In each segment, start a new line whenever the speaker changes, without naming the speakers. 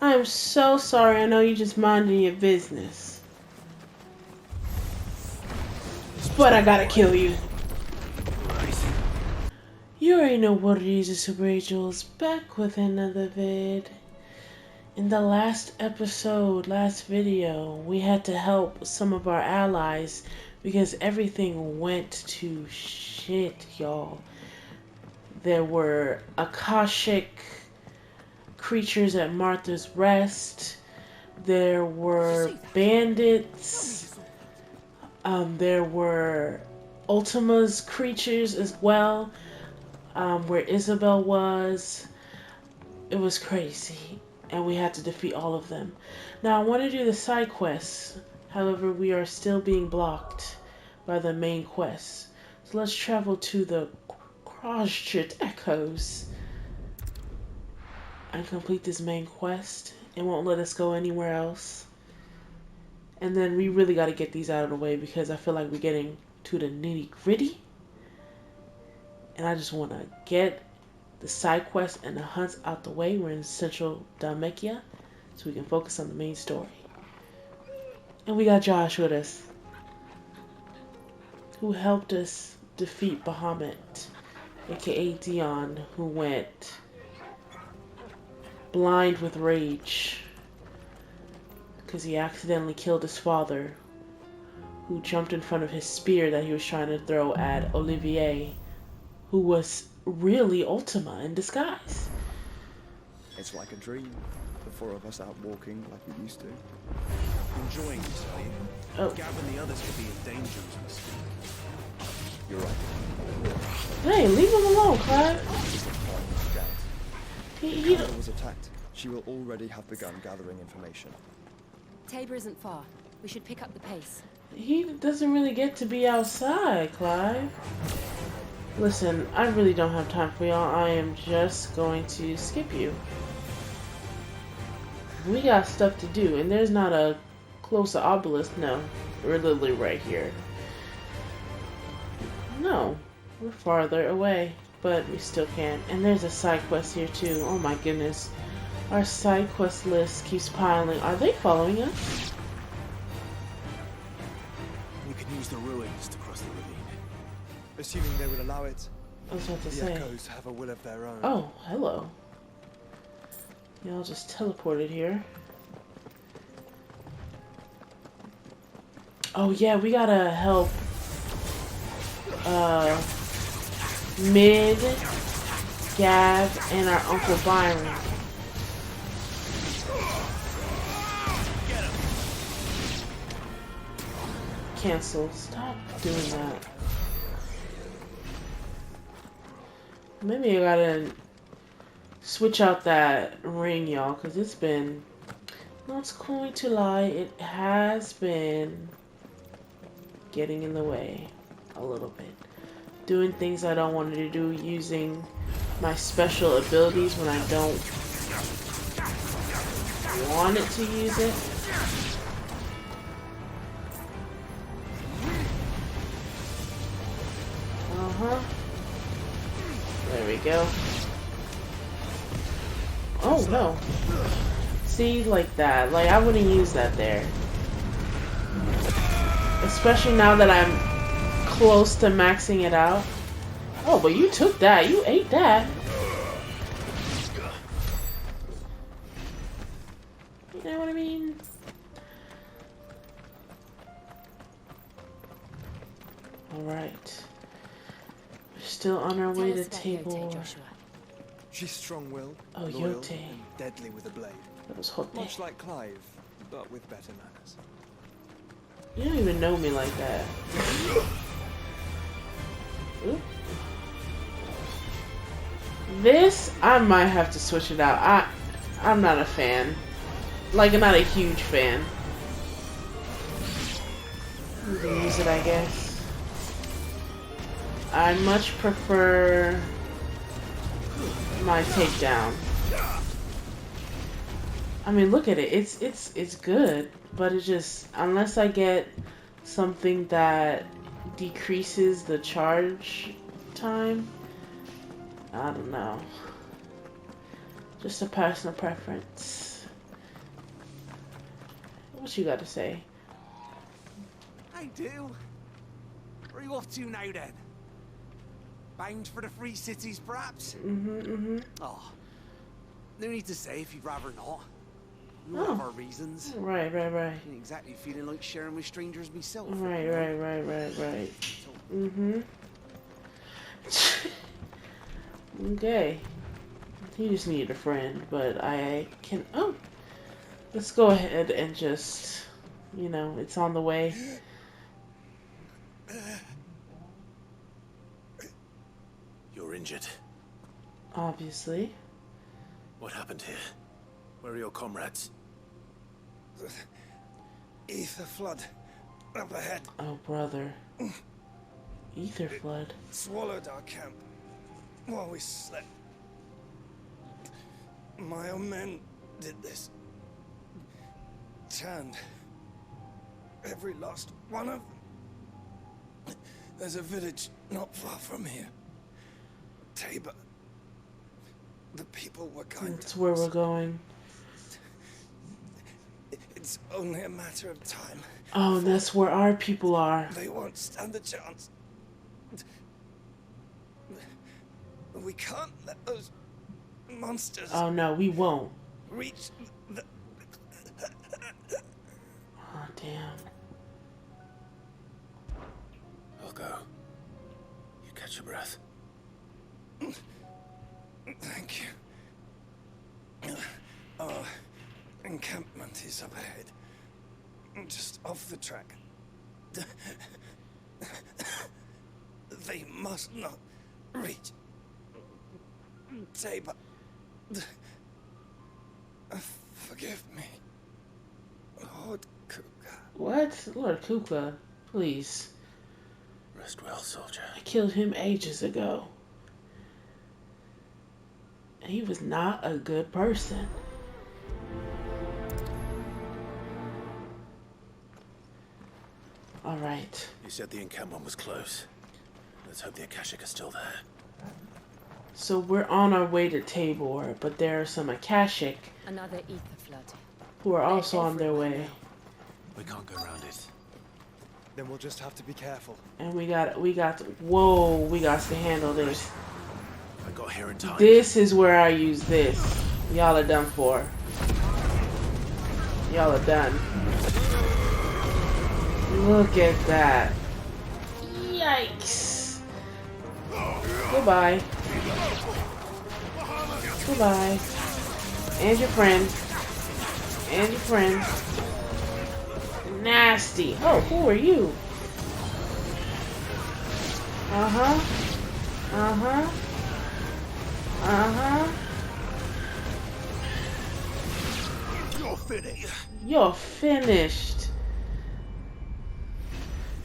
I'm so sorry. I know you just minding your business. But I gotta kill you. You already know what it is, Super Angels. Back with another vid. In the last episode, last video, we had to help some of our allies because everything went to shit, y'all. There were Akashic creatures at Martha's Rest. There were bandits. There were Ultima's creatures as well. Where Isabel was. It was crazy. And we had to defeat all of them. Now I want to do the side quests. However, we are still being blocked by the main quest. So let's travel to the Crossshit Echoes and complete this main quest. It won't let us go anywhere else. And then we really got to get these out of the way because I feel like we're getting to the nitty gritty. And I just want to get the side quests and the hunts out the way. We're in Central Dalmatia, so we can focus on the main story. And we got Josh with us, who helped us defeat Bahamut, aka Dion, who went blind with rage because he accidentally killed his father, who jumped in front of his spear that he was trying to throw at Olivier, who was really Ultima in disguise.
It's like a dream. The four of us out walking like we used to. Enjoying this, are you?
Oh.
Gab and the others could be in danger as we speak. You're right.
Hey, leave him alone, Clive. He
Tabor was attacked. She will already have begun gathering information.
Tabor isn't far. We should pick up the pace.
He doesn't really get to be outside, Clive. Listen, I really don't have time for y'all. I am just going to skip you. We got stuff to do, and there's not a closer obelisk. No, we're literally right here. No, we're farther away, but we still can. And there's a side quest here too. Oh my goodness. Our side quest list keeps piling. Are they following us?
We can use the ruins to cross the ravine. Assuming they would allow it.
I was about to
The
say.
Echoes have a will of their own.
Oh, hello. Y'all just teleported here. Oh yeah, we gotta help Mid, Gav, and our Uncle Byron. Cancel. Stop doing that. Maybe I gotta switch out that ring, y'all, because it's been, not going to lie, it has been getting in the way a little bit. Doing things I don't want to do, using my special abilities when I don't want it to use it. There we go. Oh no. See, like that. Like, I wouldn't use that there. Especially now that I'm close to maxing it out. Oh, but you took that. You ate that. You know what I mean? Alright. We're still on our way to Tabor.
She's strong-willed,
Oh,
loyal,
Yote.
and deadly with a blade.
That was hot.
Much like Clive, but with better manners.
You don't even know me like that. Oop. This, I might have to switch it out. I'm not a fan. Like, I'm not a huge fan. You can use it, I guess. I much prefer my takedown. I mean, look at it. It's good, but it just, unless I get something that decreases the charge time, I don't know. Just a personal preference. What you got to say?
I do. Where are you off to now then? Bound for the Free Cities, perhaps? Oh, no need to say if you'd rather not. We all have our reasons.
Right.
Ain't exactly feeling like sharing with strangers myself.
Right. Okay. He just needed a friend, but I can... Oh! Let's go ahead and just... You know, it's on the way.
You're injured.
Obviously.
What happened here? Where are your comrades?
Ether flood. Up ahead.
Oh, brother. Ether flood.
Swallowed our camp while we slept. My own men did this. Turned every last one of them. There's a village not far from here. Tabor. The people were kind.
That's where we're going.
It's only a matter of time.
Oh, that's where our people are.
They won't stand a chance. We can't let those monsters
Oh, no, we won't.
reach the...
Oh, damn.
I'll go. You catch your breath.
Thank you. Our encampment is up ahead. Just off the track. They must not reach Tabor. Forgive me, Lord Kuka.
What? Lord Kuka, please.
Rest well, soldier.
I killed him ages ago. He was not a good person. Alright.
You said the encampment was close. Let's hope the Akashic is still there.
So we're on our way to Tabor, but there are some Akashic
Another ether flood.
who are also on their way.
We can't go around it.
Then we'll just have to be careful.
And we got to handle this.
I got here in time.
This is where I use this. Y'all are done for. Y'all are done. Look at that. Yikes. Goodbye. Goodbye. And your friend. And your friend. Nasty. Oh, who are you? Uh-huh. Uh-huh. Uh-huh.
You're finished.
You're finished.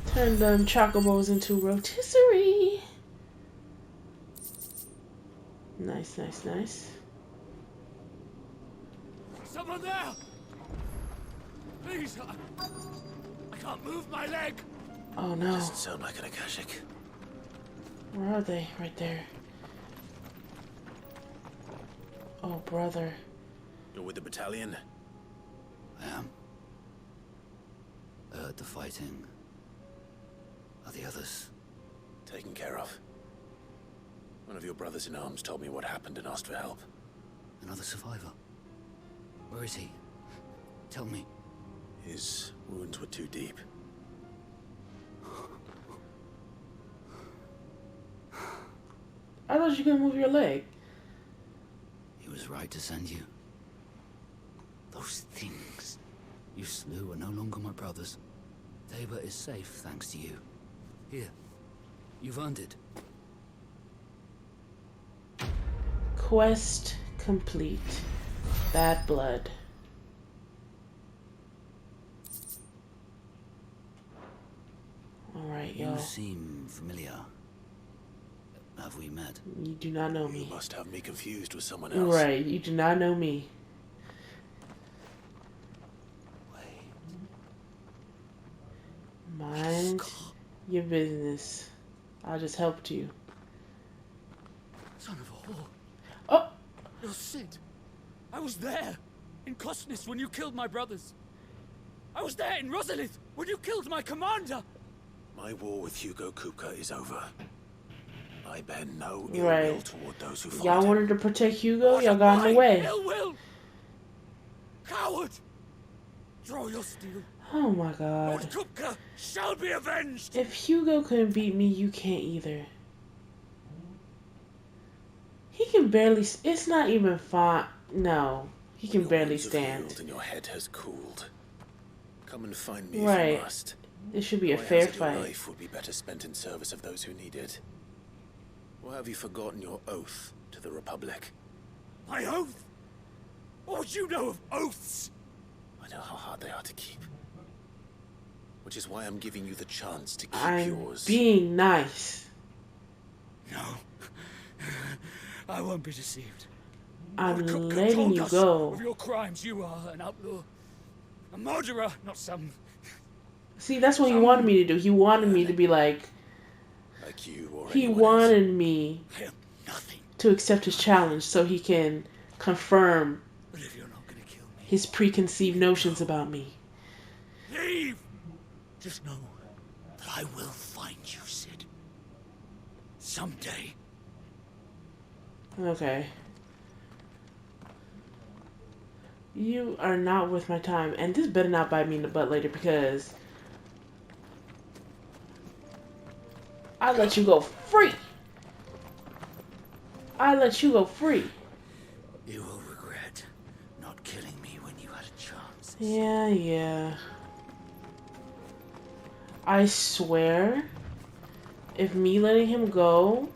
Turn them chocobos into rotisserie. Nice, nice, nice.
Someone there! Please, I can't move my leg.
Oh no.
Doesn't sound like an Akashic.
Where are they? Right there. Oh, brother.
You're with the battalion?
I am. I heard the fighting. Are the others?
Taken care of. One of your brothers in arms told me what happened and asked for help.
Another survivor? Where is he? Tell me.
His wounds were too deep.
I thought you could move your leg.
He was right to send you. Those things you slew are no longer my brothers. Tabor is safe thanks to you. Here, you've earned it.
Quest complete. Bad blood. Alright, y'all.
You seem familiar. Have we met?
You do not know
You
me.
must have me confused with someone else.
Right, you do not know me.
Wait.
Mind your business. I just helped you.
Son of a whore.
Oh!
You're Sid. I was there, in Cosness, when you killed my brothers.
I was there in Rosalith when you killed my commander!
My war with Hugo Kupka is over. I bear no ill will toward those who
Y'all
fought him.
wanted to protect Hugo, y'all got in the way.
Ill will! Coward! Draw your steel.
Oh my
Lord
god.
Kupka shall be avenged!
If Hugo couldn't beat me, you can't either. He can barely... It's not even fine. No. He can barely
wounds have
stand.
healed and your head has cooled. Come and find me if
Right.
you must.
This should be a
My
fair
hazard your
fight.
life would be better spent in service of those who need it. Or have you forgotten your oath to the Republic?
My oath? What would you know of oaths?
I know how hard they are to keep. Which is why I'm giving you the chance to keep
I'm
yours.
being nice.
No. I won't be deceived.
I'm
Lord Kupka
letting
told
you
us
go.
of your crimes. You are an outlaw. A murderer, not some...
See, that's what he wanted me to do. He wanted me to be like...
Like you or
He
anyone else.
wanted me
I am nothing.
to accept his challenge so he can confirm
But if you're not gonna kill me...
his preconceived notions about me.
Leave! Just know that I will find you, Sid. Someday.
Okay. You are not worth my time. And this better not bite me in the butt later because... I let you go free. I let you go free.
You will regret not killing me when you had a chance.
Yeah. I swear, if me letting him go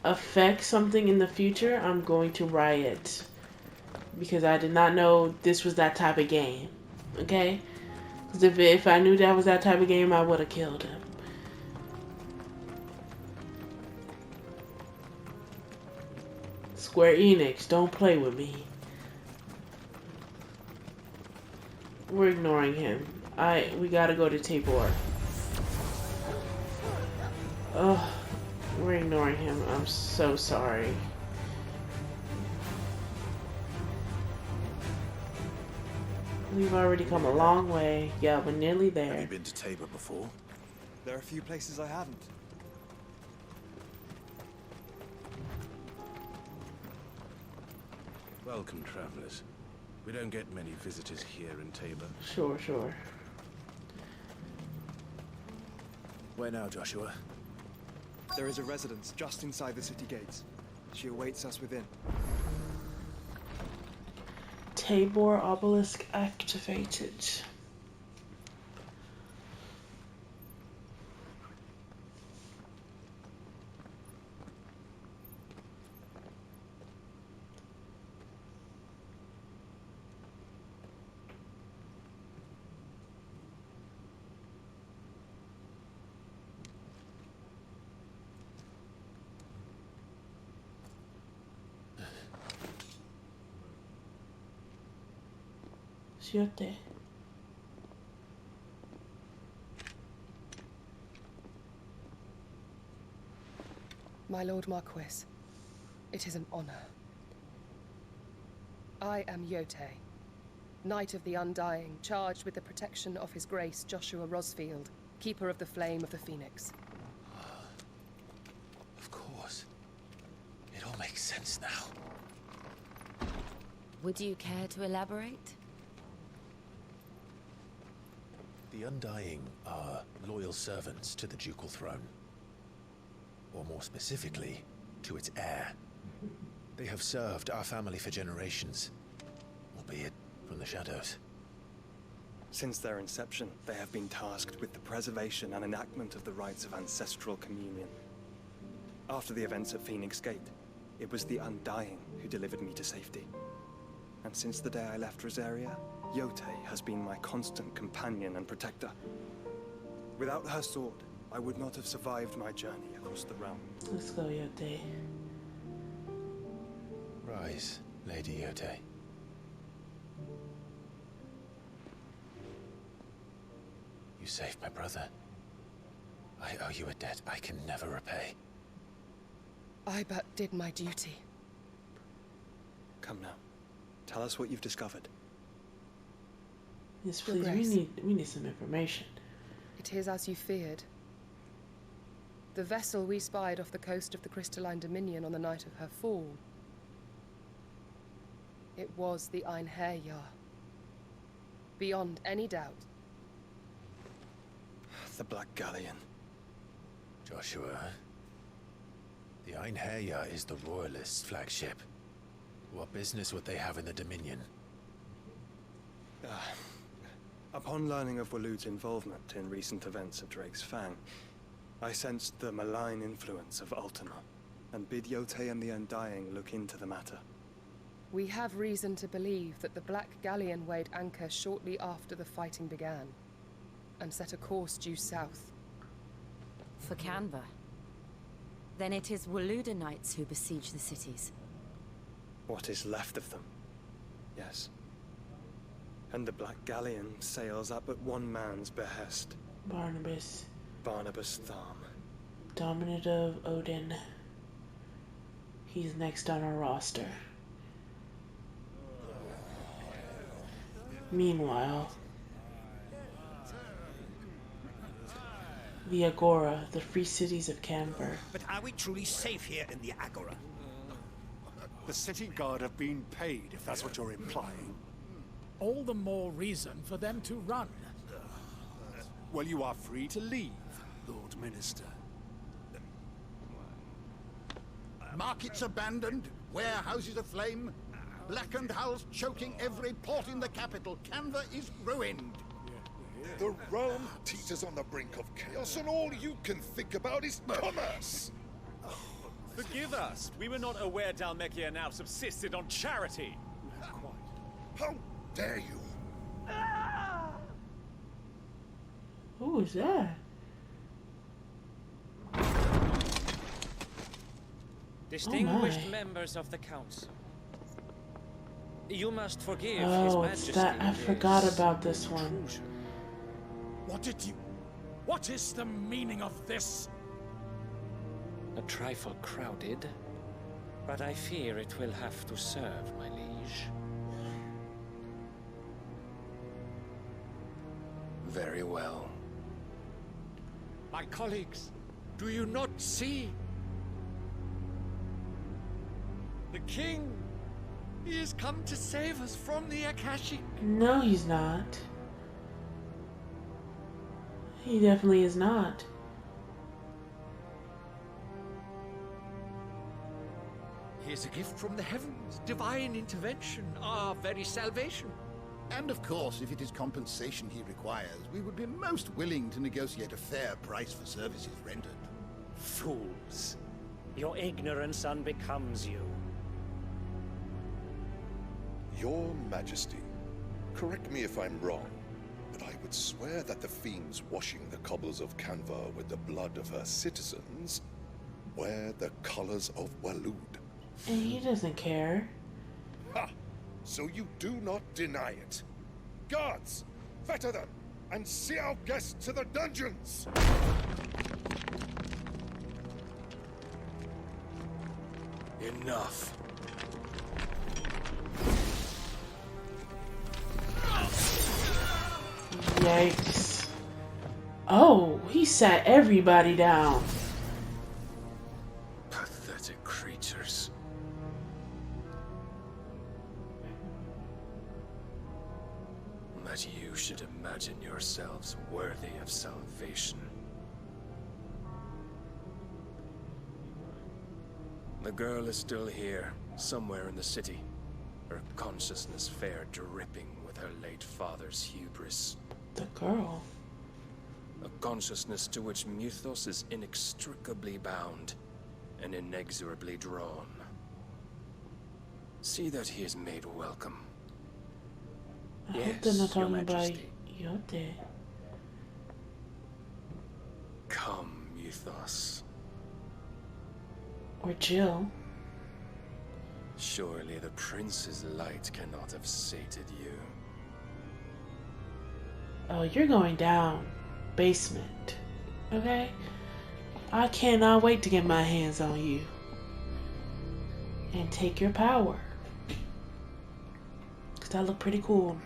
affects something in the future, I'm going to riot. Because I did not know this was that type of game. Okay? Because if I knew that was that type of game, I would have killed him. Square Enix, don't play with me. We're ignoring him. We gotta go to Tabor. Ugh, we're ignoring him. I'm so sorry. We've already come a long way. Yeah, we're nearly
Have
there.
you been to Tabor before?
There are a few places I haven't.
Welcome, travelers. We don't get many visitors here in Tabor.
Sure.
Where now, Joshua?
There is a residence just inside the city gates. She awaits us within.
Tabor obelisk activated. Siete.
My Lord Marquis, it is an honor. I am Yote, Knight of the Undying, charged with the protection of His Grace Joshua Rosfield, Keeper of the Flame of the Phoenix.
Of course. It all makes sense now.
Would you care to elaborate?
The Undying are loyal servants to the ducal throne. Or more specifically, to its heir. They have served our family for generations, albeit from the shadows.
Since their inception, they have been tasked with the preservation and enactment of the rites of ancestral communion. After the events at Phoenix Gate, it was the Undying who delivered me to safety. And since the day I left Rosaria, Yote has been my constant companion and protector. Without her sword, I would not have survived my journey across the realm.
Let's go, Yote.
Rise, Lady Yote. You saved my brother. I owe you a debt I can never repay.
I but did my duty.
Come now. Tell us what you've discovered.
Yes,
Your
please.
Grace.
We need some information.
It is as you feared. The vessel we spied off the coast of the Crystalline Dominion on the night of her fall. It was the Einherjar. Beyond any doubt.
The Black Galleon.
Joshua, the Einherjar is the Royalists' flagship. What business would they have in the Dominion?
Upon learning of Waloed's involvement in recent events at Drake's Fang, I sensed the malign influence of Ultima, and bid Yote and the Undying look into the matter.
We have reason to believe that the Black Galleon weighed anchor shortly after the fighting began, and set a course due south.
For Canva. Then it is Waloed knights who besiege the cities.
What is left of them? Yes. And the Black Galleon sails up at one man's behest.
Barnabas.
Barnabas Tharm.
Dominant of Odin. He's next on our roster. Meanwhile, the Agora, the free cities of Camber.
But are we truly safe here in the Agora?
The city guard have been paid, if that's what you're implying.
All the more reason for them to run.
Well, you are free to leave, Lord Minister.
Markets abandoned, warehouses aflame, blackened hulls choking every port in the capital. Canva is ruined.
The realm teeters on the brink of chaos, and all you can think about is commerce.
Forgive us. We were not aware Dhalmekia now subsisted on charity.
How dare you?
Who is that?
Distinguished members of the council. You must forgive His
Oh,
Majesty.
it's that. I forgot about this one.
What is the meaning of this?
A trifle crowded, but I fear it will have to serve, my liege.
Very well.
My colleagues, do you not see? The king! He has come to save us from the Akashic.
No, he's not. He definitely is not.
He is a gift from the heavens, divine intervention, our very salvation.
And of course, if it is compensation he requires, we would be most willing to negotiate a fair price for services rendered.
Fools. Your ignorance unbecomes you.
Your Majesty, correct me if I'm wrong, but I would swear that the fiends washing the cobbles of Canva with the blood of her citizens wear the colors of Waloed.
And he doesn't care.
Ha! So you do not deny it. Guards, fetter them, and see our guests to the dungeons!
Enough.
Yikes. Oh, he sat everybody down.
Pathetic creatures. That you should imagine yourselves worthy of salvation. The girl is still here, somewhere in the city. Her consciousness fair dripping with her late father's hubris.
The girl?
A consciousness to which Mythos is inextricably bound and inexorably drawn. See that he is made welcome.
I hope they're not talking about Yote.
Come, Mythos.
Or Jill.
Surely the prince's light cannot have sated you.
Oh, you're going down. Basement. Okay? I cannot wait to get my hands on you. And take your power. Cause that look pretty cool.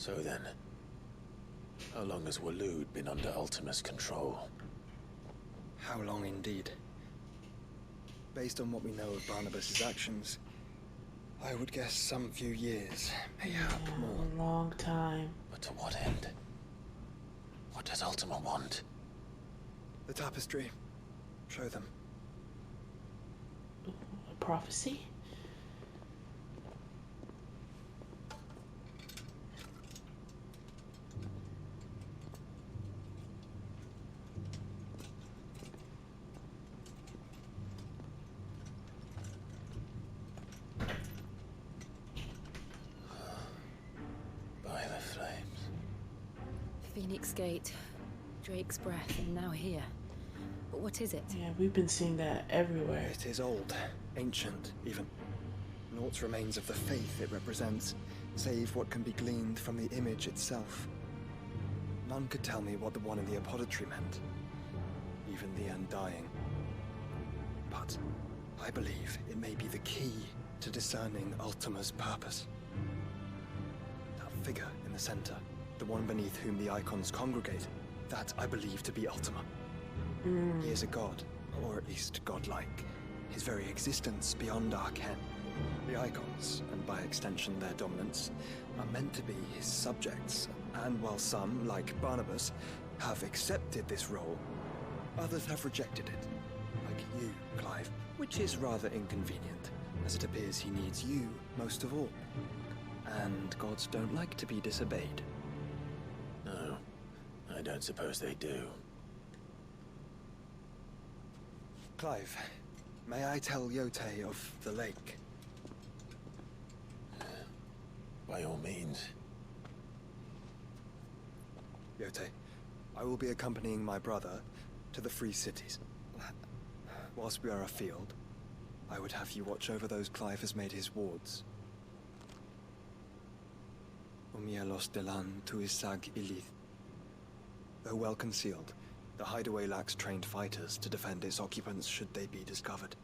So then, how long has Waloed been under Ultima's control?
How long indeed? Based on what we know of Barnabas's actions, I would guess some few years, mayhap more.
A long time.
But to what end? What does Ultima want?
The tapestry. Show them.
A prophecy?
By the flames.
Phoenix Gate, Drake's Breath, and now here. But what is it?
Yeah, we've been seeing that everywhere.
It is old, ancient, even. Naught remains of the faith it represents, save what can be gleaned from the image itself. None could tell me what the one in the apothecary meant, even the Undying. But I believe it may be the key to discerning Ultima's purpose. That figure in the center, the one beneath whom the Eikons congregate, that I believe to be Ultima. He is a god, or at least godlike. His very existence beyond our ken. The Eikons, and by extension their dominance, are meant to be his subjects, and while some, like Barnabas, have accepted this role, others have rejected it. Like you, Clive, which is rather inconvenient, as it appears he needs you most of all. And gods don't like to be disobeyed.
No, I don't suppose they do.
Clive, may I tell Yote of the lake?
By all means.
Yote, I will be accompanying my brother to the Free Cities. Whilst we are afield, I would have you watch over those Clive has made his wards. Umielos delan tuisag ilith. Though well concealed, the hideaway lacks trained fighters to defend its occupants should they be discovered.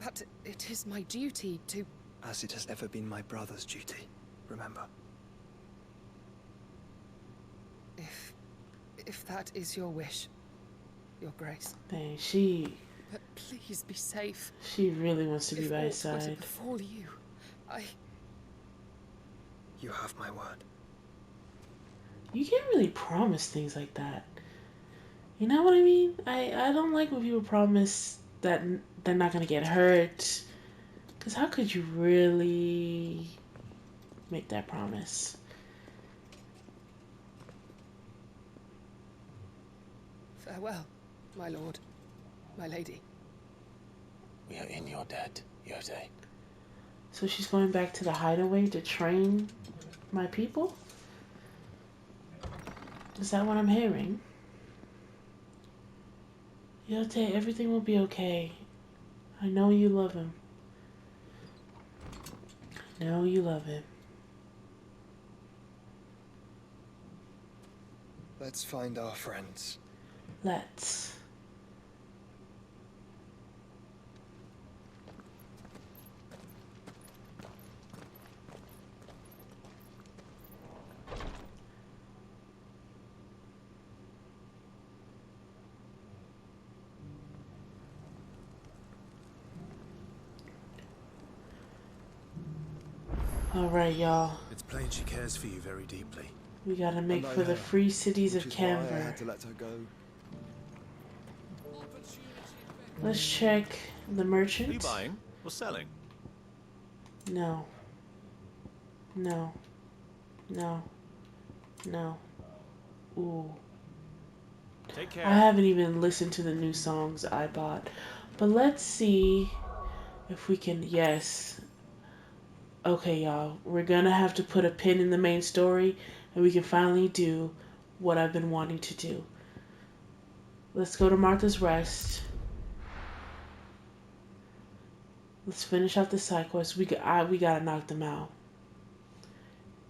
But it is my duty to...
As it has ever been my brother's duty, remember.
If that is your wish, Your Grace.
Dang, she...
But please be safe.
She really wants to be by his
If aught were to
side.
befall you,
You have my word.
You can't really promise things like that. You know what I mean? I don't like when people promise that they're not gonna get hurt. Because how could you really make that promise?
Farewell, my lord, my lady.
We are in your debt, Yote.
So she's going back to the hideaway to train my people? Is that what I'm hearing? Yote, everything will be okay. I know you love him. I know you love him.
Let's find our friends.
Let's. Alright, y'all.
It's plain she cares for you very deeply.
We gotta make for the free cities of Canberra.
I had to let her go.
Let's check the merchant.
Are you buying or selling?
No. No. No. No. Ooh.
Take care.
I haven't even listened to the new songs I bought. But let's see if we can... Yes. Okay, y'all. We're gonna have to put a pin in the main story, and we can finally do what I've been wanting to do. Let's go to Martha's Rest. Let's finish off the side quest. We gotta knock them out.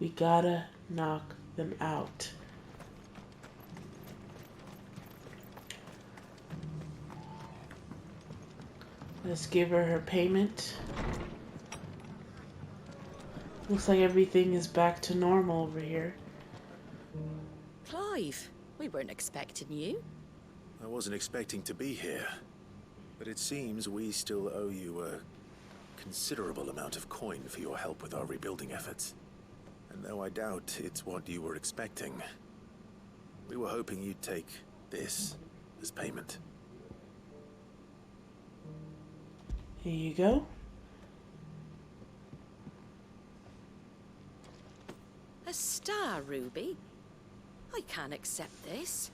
We gotta knock them out. Let's give her her payment. Looks like everything is back to normal over here.
Clive, we weren't expecting you.
I wasn't expecting to be here, but it seems we still owe you a considerable amount of coin for your help with our rebuilding efforts. And though I doubt it's what you were expecting, we were hoping you'd take this as payment.
Here you go.
A star ruby? I can't accept this.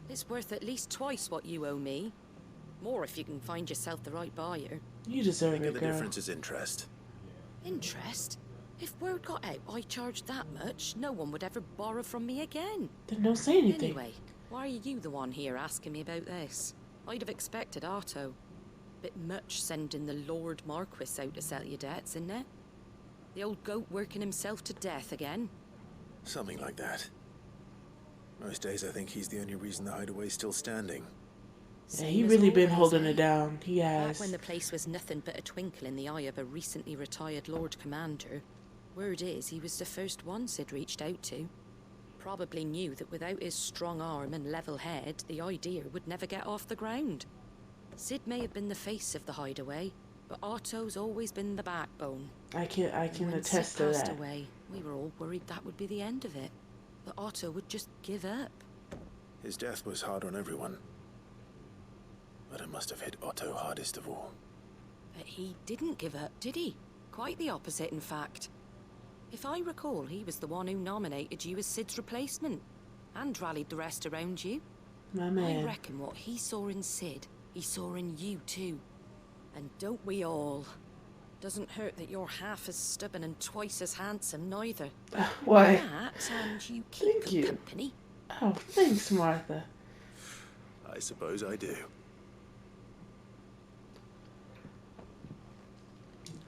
It's worth at least twice what you owe me. More if you can find yourself the right buyer.
You deserve
Think
it,
of the
girl.
difference is interest.
Interest? If word got out I charged that much, no one would ever borrow from me again.
Then don't say anything.
Anyway, why are you the one here asking me about this? I'd have expected Otto. Bit much sending the Lord Marquis out to sell your debts, isn't it? The old goat working himself to death again.
Something like that. Most days I think he's the only reason the hideaway's still standing.
Yeah, he really been holding it down. He
Back
has.
when the place was nothing but a twinkle in the eye of a recently retired Lord Commander, word is he was the first one Sid reached out to. Probably knew that without his strong arm and level head, the idea would never get off the ground. Sid may have been the face of the hideaway, but Otto's always been the backbone.
I can
When
attest
Sid
to
passed
that.
away, we were all worried that would be the end of it. That Otto would just give up.
His death was hard on everyone. But it must have hit Otto hardest of all.
But he didn't give up, did he? Quite the opposite, in fact. If I recall, he was the one who nominated you as Sid's replacement, and rallied the rest around you.
My man.
I reckon what he saw in Sid, he saw in you too. And don't we all? Doesn't hurt that you're half as stubborn and twice as handsome, neither.
Why?
That, and you keep
Thank you.
company.
Oh, thanks, Martha.
I suppose I do.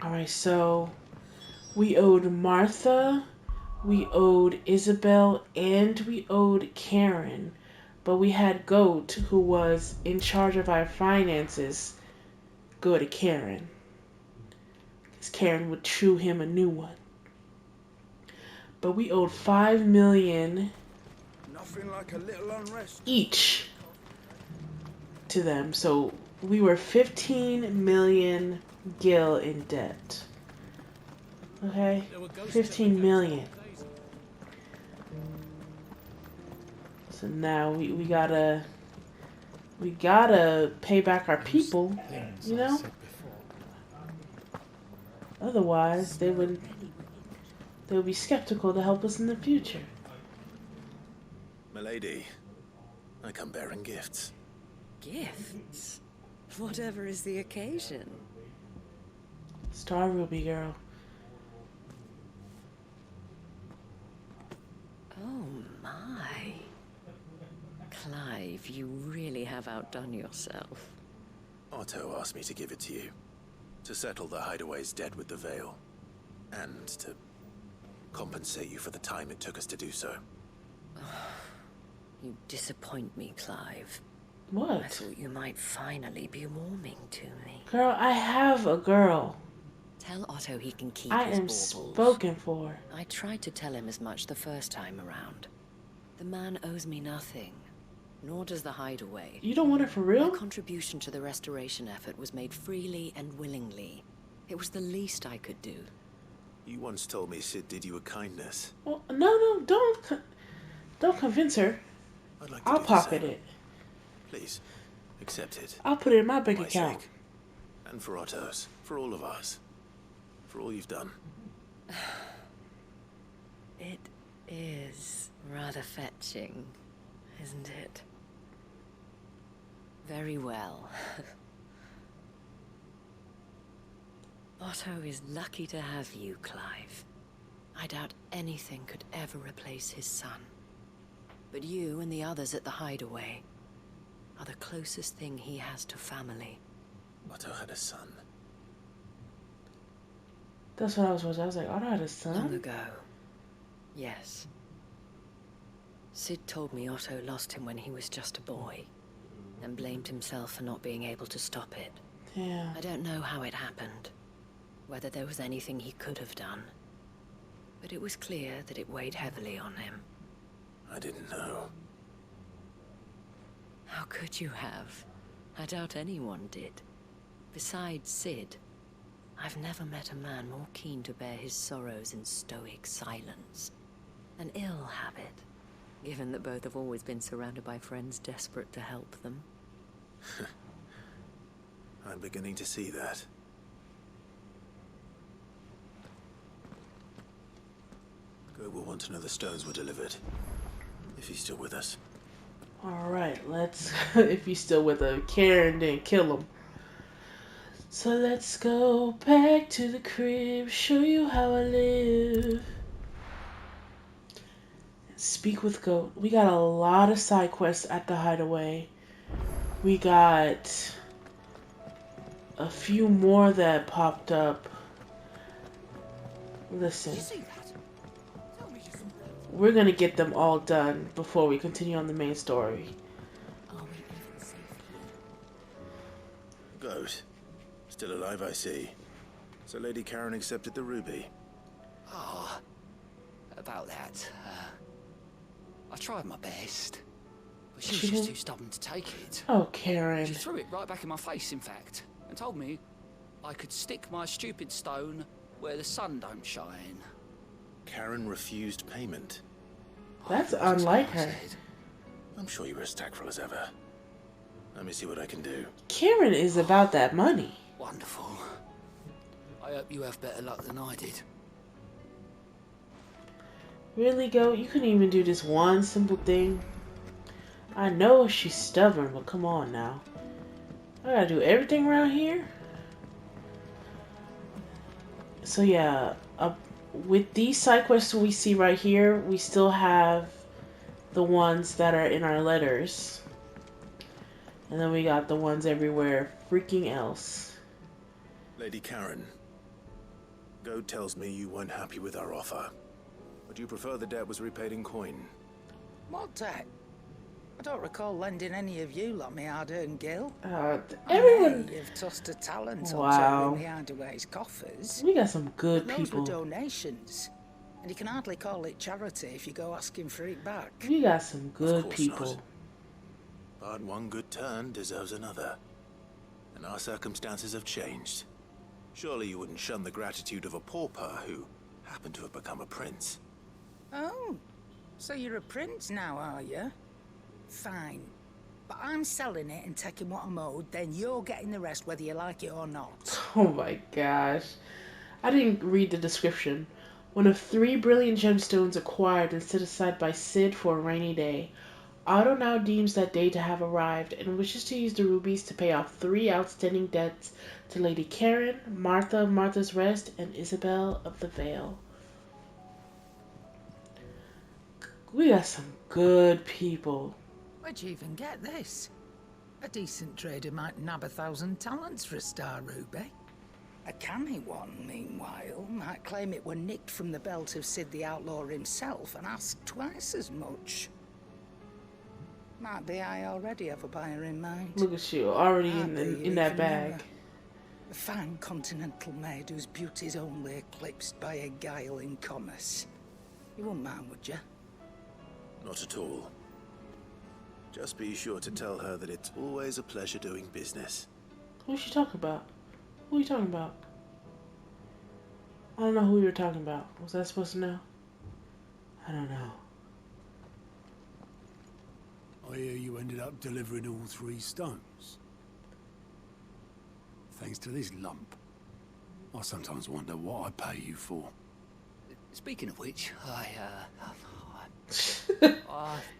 Alright, so we owed Martha, we owed Isabel, and we owed Karen. But we had Goat, who was in charge of our finances, go to Karen. Because Karen would chew him a new one. But we owed 5 million
Nothing like a little unrest.
each to them. So we were 15 million gil in debt. Okay? 15 million. So now we gotta pay back our people, you know? Otherwise they would be skeptical to help us in the future.
Milady, I come bearing gifts.
Gifts? Whatever is the occasion.
Star Ruby girl.
Oh my. Clive, you really have outdone yourself.
Otto asked me to give it to you. To settle the hideaway's debt with the Veil. And to compensate you for the time it took us to do so.
You disappoint me, Clive.
What?
I thought you might finally be warming to me.
Girl, I have a girl.
Tell Otto he can keep
I
his
am
baubles.
spoken for.
I tried to tell him as much the first time around. The man owes me nothing, nor does the hideaway.
You don't want it for real?
My contribution to the restoration effort was made freely and willingly. It was the least I could do.
You once told me Sid did you a kindness.
Well, no, don't convince her.
I'd like to
I'll
do the
pocket
same.
it.
Please, accept it.
I'll put it in my bank
For my
account.
sake. And for Otto's. For all of us. For all you've done.
It is rather fetching, isn't it? Very well. Otto is lucky to have you, Clive. I doubt anything could ever replace his son. But you and the others at the hideaway are the closest thing he has to family.
Otto had a son.
That's what I was watching. I was like, Otto had a son?
Long ago. Yes. Sid told me Otto lost him when he was just a boy, and blamed himself for not being able to stop it.
Yeah.
I don't know how it happened, whether there was anything he could have done. but it was clear that it weighed heavily on him.
I didn't know.
How could you have? I doubt anyone did. Besides Sid, I've never met a man more keen to bear his sorrows in stoic silence. An ill habit, given that both have always been surrounded by friends desperate to help them.
I'm beginning to see that. Go will want to know the stones were delivered. If he's still with us.
Alright, let's... if he's still with her. Karen didn't kill him. So let's go back to the crib, show you how I live. Speak with Goat. We got a lot of side quests at the hideaway. We got a few more that popped up. Listen. We're gonna get them all done before we continue on the main story.
Goat. Still alive, I see. So Lady Karen accepted the ruby.
Ah, about that. I tried my best, but she was just too stubborn to take it.
Oh, Karen.
She threw it right back in my face, in fact, and told me I could stick my stupid stone where the sun don't shine.
Karen refused payment.
That's unlike her.
I'm sure you were as tactful as ever. Let me see what I can do.
Karen is about that money.
Wonderful. I hope you have better luck than I did.
Really, Goat? You couldn't even do this one simple thing? I know she's stubborn, but come on now. I gotta do everything around here? So yeah, with these side quests we see right here, we still have the ones that are in our letters. And then we got the ones everywhere freaking else.
Lady Karen, Goat tells me you weren't happy with our offer. Would you prefer the debt was repaid in coin?
What debt? I don't recall lending any of you like me hard-earned gil.
Everyone...
Hey, you've tossed a talent
Wow.
or two in the Hideaway's coffers.
We got some good
But those
people.
were donations. And you can hardly call it charity if you go asking for it back.
We got some good
Of course
people.
not. But one good turn deserves another. And our circumstances have changed. Surely you wouldn't shun the gratitude of a pauper who happened to have become a prince.
Oh, so you're a prince now, are you? Fine. But I'm selling it and taking what I'm owed, then you're getting the rest whether you like it or not.
Oh my gosh. I didn't read the description. One of 3 brilliant gemstones acquired and set aside by Sid for a rainy day. Otto now deems that day to have arrived and wishes to use the rubies to pay off 3 outstanding debts to Lady Karen, Martha of Martha's Rest, and Isabel of the Vale. We got some good people.
Where'd you even get this? A decent trader might nab 1,000 talents for a star ruby. A canny one, meanwhile, might claim it were nicked from the belt of Sid the Outlaw himself and ask twice as much. Might be I already have a buyer in mind.
Look at you, already in that bag.
A fine continental maid whose beauty's only eclipsed by a guile in commerce. You wouldn't mind, would you?
Not at all. Just be sure to tell her that it's always a pleasure doing business.
Who's she talking about? Who are you talking about? I don't know who you're talking about. Was I supposed to know? I don't know.
I hear you ended up delivering all 3 stones. Thanks to this lump. I sometimes wonder what I pay you for.
Speaking of which,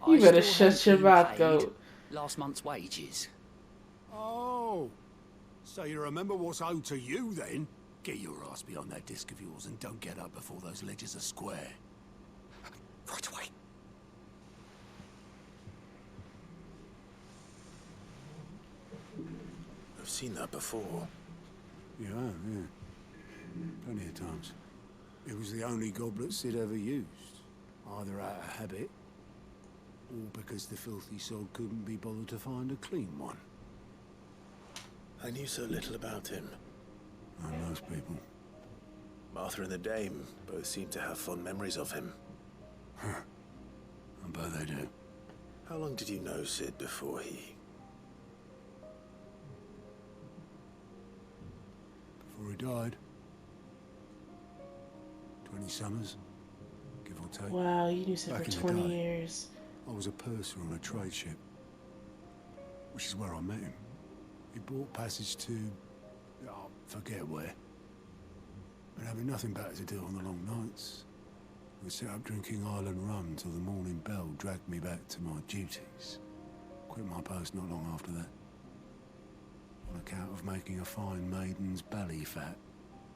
You better
still
shut your
haven't
mouth,
paid
Goat.
last month's wages.
Oh, so you remember what's owed to you then? Get your ass behind that disc of yours and don't get up before those ledgers are square.
Right away.
I've seen that before.
Yeah. Plenty of times. It was the only goblet Sid ever used. Either out of habit, or because the filthy sod couldn't be bothered to find a clean one.
I knew so little about him.
Like most people.
Martha and the Dame both seem to have fond memories of him.
Huh. I bet they do.
How long did you know Sid before he...
Before he died? 20 summers, give or take.
Wow, you knew Sid
Back
for
in the
20
day,
years.
I was a purser on a trade ship, which is where I met him. He bought passage to... oh, forget where. But having nothing better to do on the long nights, we set up drinking island rum till the morning bell dragged me back to my duties. Quit my post not long after that, on account of making a fine maiden's belly fat.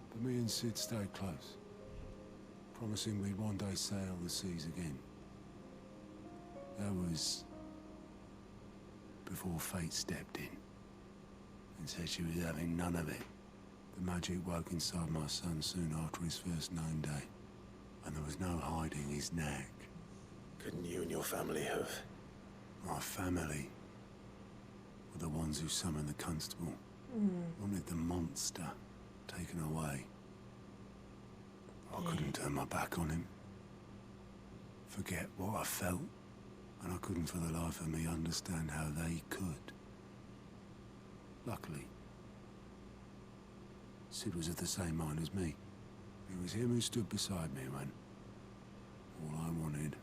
But me and Sid stayed close, promising we'd one day sail the seas again. That was before fate stepped in and said she was having none of it. The magic woke inside my son soon after his first known day, and there was no hiding his knack.
Couldn't you and your family have...
My family were the ones who summoned the constable. Wanted the monster taken away. I couldn't turn my back on him. Forget what I felt, and I couldn't for the life of me understand how they could. Luckily, Sid was of the same mind as me. It was him who stood beside me when all I wanted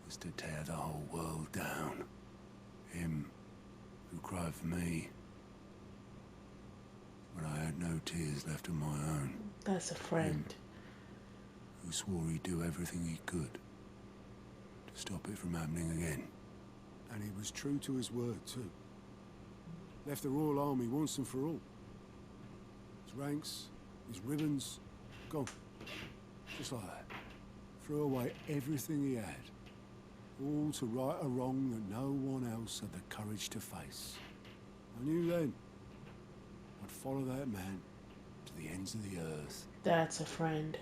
was to tear the whole world down. Him who cried for me when I had no tears left of my own.
That's a friend.
Him who swore he'd do everything he could to stop it from happening again. And he was true to his word too. Left the Royal Army once and for all. His ranks, his ribbons, gone. Just like that. Threw away everything he had. All to right a wrong that no one else had the courage to face. I knew then I'd follow that man to the ends of the earth.
That's a friend.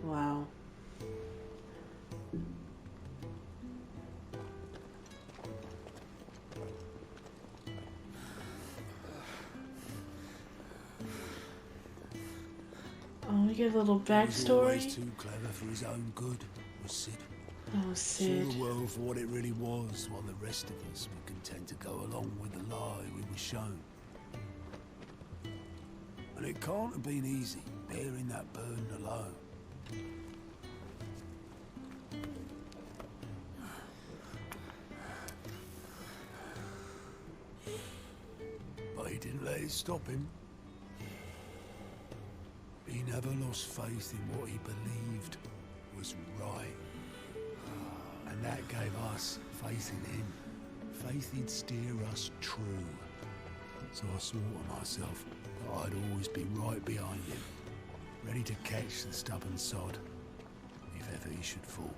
Wow. Oh, we get a little
He was always
backstory.
too clever for his own good, was Sid.
Oh, Sid.
Saw the world for what it really was, while the rest of us were content to go along with the lie we were shown. And it can't have been easy, bearing that burden alone. But he didn't let it stop him. He never lost faith in what he believed was right. And that gave us faith in him. Faith he'd steer us true. So I swore to myself that I'd always be right behind him, ready to catch the stubborn sod, if ever he should fall.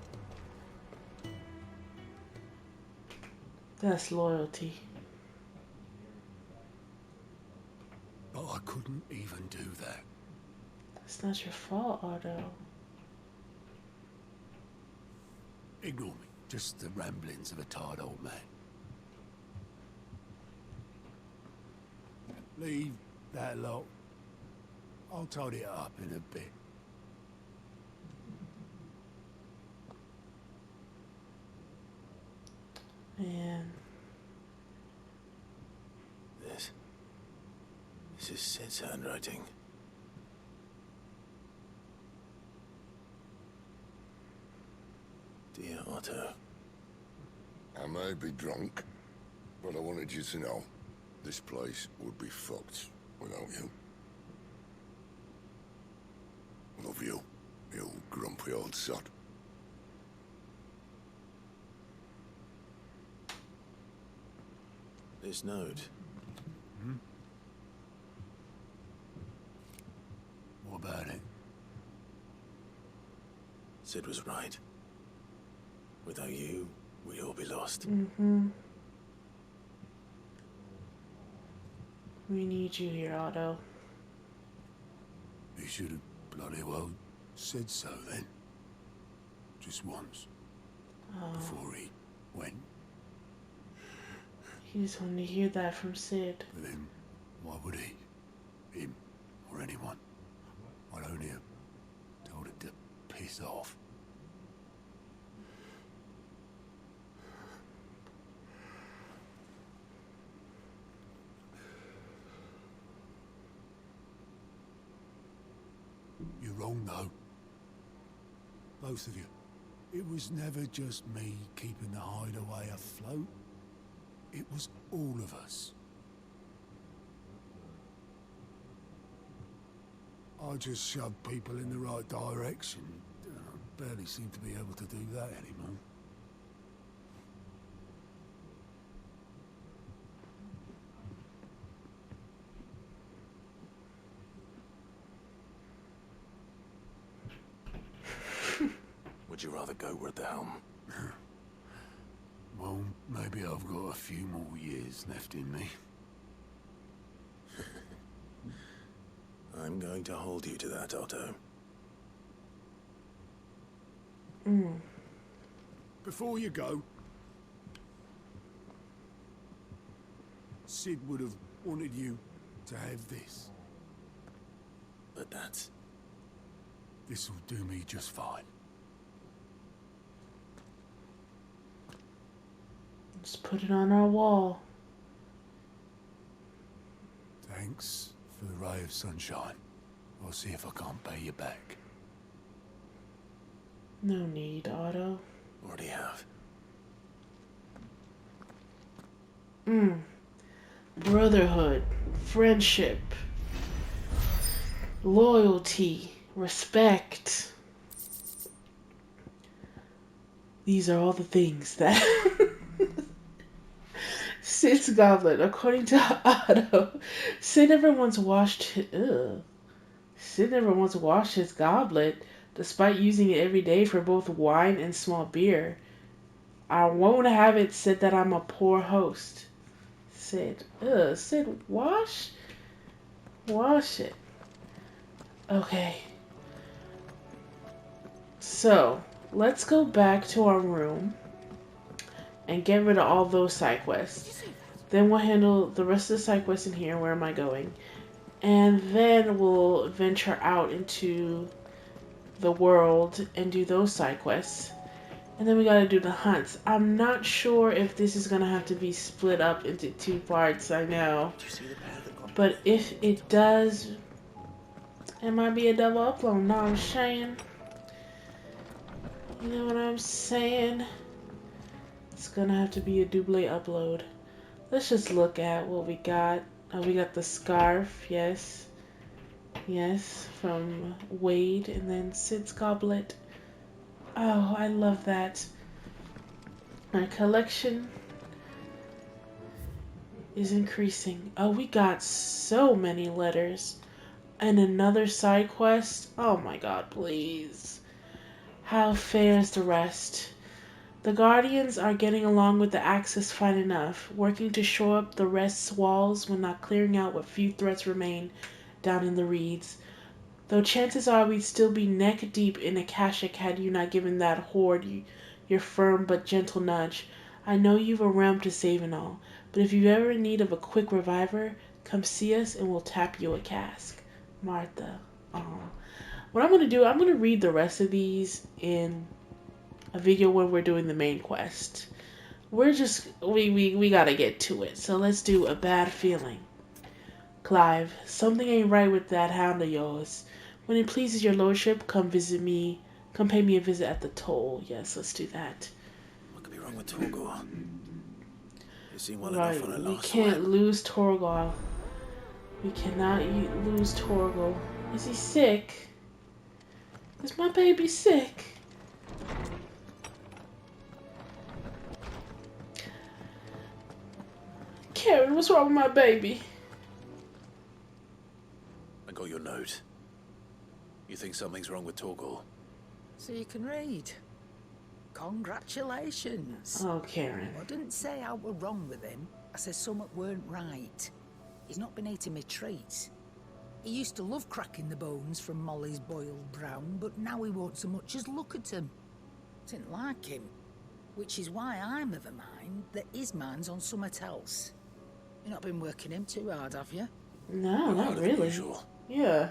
That's loyalty.
But I couldn't even do that.
It's not your fault, Otto.
Ignore me. Just the ramblings of a tired old man. Leave that lot. I'll tidy it up in a bit.
Man.
This is Sid's handwriting. Dear Otto.
I may be drunk, but I wanted you to know this place would be fucked without you. Love you, you grumpy old sod.
This note.
What about it?
Sid was right. Without you, we'd all be lost.
We need you here, Otto.
He should have bloody well said so then. Just once. Before he went.
He just wanted to hear that from Sid.
But then, why would he? Him, or anyone. I'd only have told him to piss off. You're wrong, though. Both of you. It was never just me keeping the hideaway afloat. It was all of us. I just shoved people in the right direction. I barely seem to be able to do that anymore.
Would you rather go with the helm?
Well, maybe I've got a few more years left in me.
I'm going to hold you to that, Otto.
Before you go, Sid would have wanted you to have this.
But that's...
This'll do me just fine.
Let's put it on our wall.
Thanks for the ray of sunshine. I'll see if I can't pay you back.
No need, Otto.
Already have.
Brotherhood, friendship, loyalty, respect. These are all the things that Sid's goblet, according to Otto. Sid never once washed his goblet, despite using it every day for both wine and small beer. I won't have it said that I'm a poor host. Sid, wash it. Okay. So, let's go back to our room and get rid of all those side quests. Then we'll handle the rest of the side quests in here. Where am I going? And then we'll venture out into the world and do those side quests. And then we gotta do the hunts. I'm not sure if this is gonna have to be split up into 2 parts, I know. But if it does, it might be a double upload, know what I'm saying? You know what I'm saying? It's gonna have to be a double upload. Let's just look at what we got. Oh, we got the scarf, yes. Yes, from Wade, and then Sid's goblet. Oh, I love that. My collection is increasing. Oh, we got so many letters. And another side quest. Oh my god, please. How fares the rest? The Guardians are getting along with the Axis fine enough, working to shore up the rest's walls when not clearing out what few threats remain down in the reeds. Though chances are we'd still be neck deep in Akashic had you not given that horde your firm but gentle nudge. I know you've a realm to save and all, but if you're ever in need of a quick reviver, come see us and we'll tap you a cask. Martha. What I'm going to do, I'm going to read the rest of these in a video when we're doing the main quest. We got to get to it. So let's do A Bad Feeling. Clive, something ain't right with that hound of yours. When it pleases your lordship, come visit me. Come pay me a visit at the toll. Yes, let's do that.
What could be wrong with Torgor? You seem well
Right,
enough on a
we
last
can't
one.
lose Torgor. We cannot lose Torgor. Is he sick? Is my baby sick? Karen, what's wrong with my baby?
I got your note. You think something's wrong with Torgor?
So you can read. Congratulations.
Oh, Karen.
I didn't say I were wrong with him. I said something weren't right. He's not been eating me treats. He used to love cracking the bones from Molly's boiled brown, but now he won't so much as look at them. Didn't like him. Which is why I'm of a mind that his mind's on something else. You've not been working him too hard, have you?
No, not really. Yeah.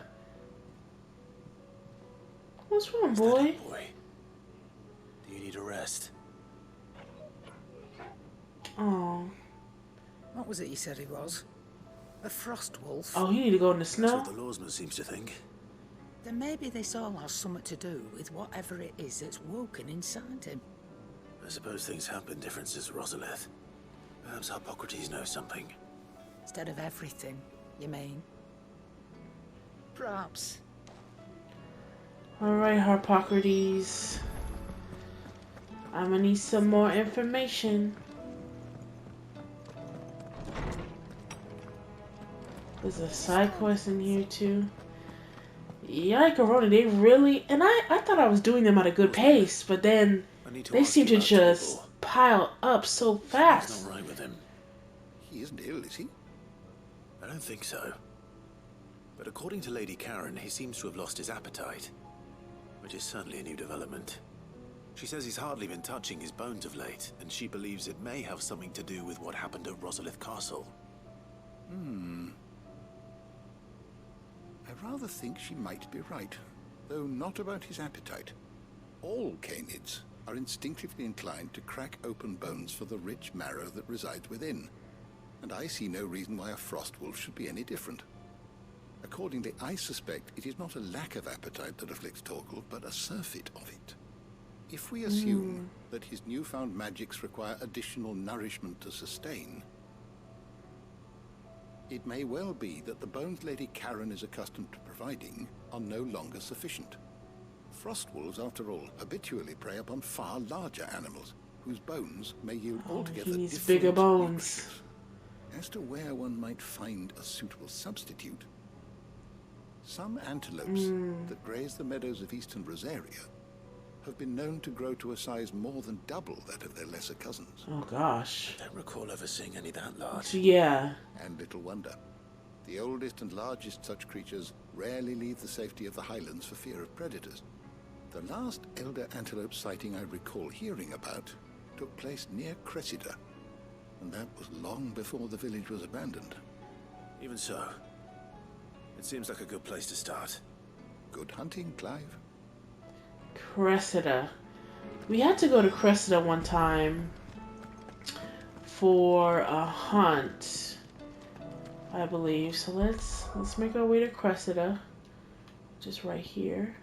What's wrong, boy?
Do you need a rest?
Oh.
What was it you said he was? A frost wolf?
Oh, you need to go in the snow?
That's what the lawsman seems to think.
Then maybe this all has something to do with whatever it is that's woken inside him.
I suppose things have been different since Rosalith. Perhaps Hippocrates knows something.
Instead of everything, you mean? Perhaps.
Alright, Hippocrates. I'm gonna need some more information. There's a side quest in here too. Yikes, they really... And I thought I was doing them at a good pace, but then they seem to just pile up so fast.
Something's not right with him.
He isn't ill, is he?
I don't think so. But according to Lady Karen, he seems to have lost his appetite. Which is certainly a new development. She says he's hardly been touching his bones of late, and she believes it may have something to do with what happened at Rosalith Castle.
I rather think she might be right, though not about his appetite. All canids are instinctively inclined to crack open bones for the rich marrow that resides within, and I see no reason why a frost wolf should be any different. Accordingly, I suspect it is not a lack of appetite that afflicts Torgal, but a surfeit of it. If we assume that his newfound magics require additional nourishment to sustain, it may well be that the bones Lady Karen is accustomed to providing are no longer sufficient. Frost wolves, after all, habitually prey upon far larger animals, whose bones may yield altogether
he needs
different
bigger bones.
nutrients. As to where one might find a suitable substitute, some antelopes that graze the meadows of eastern Rosaria have been known to grow to a size more than double that of their lesser cousins.
Oh gosh.
I don't recall ever seeing any that large.
Yeah.
And little wonder. The oldest and largest such creatures rarely leave the safety of the highlands for fear of predators. The last elder antelope sighting I recall hearing about took place near Cressida, and that was long before the village was abandoned.
Even so, it seems like a good place to start.
Good hunting, Clive.
Cressida. We had to go to Cressida one time for a hunt, I believe. So let's make our way to Cressida. Just right here.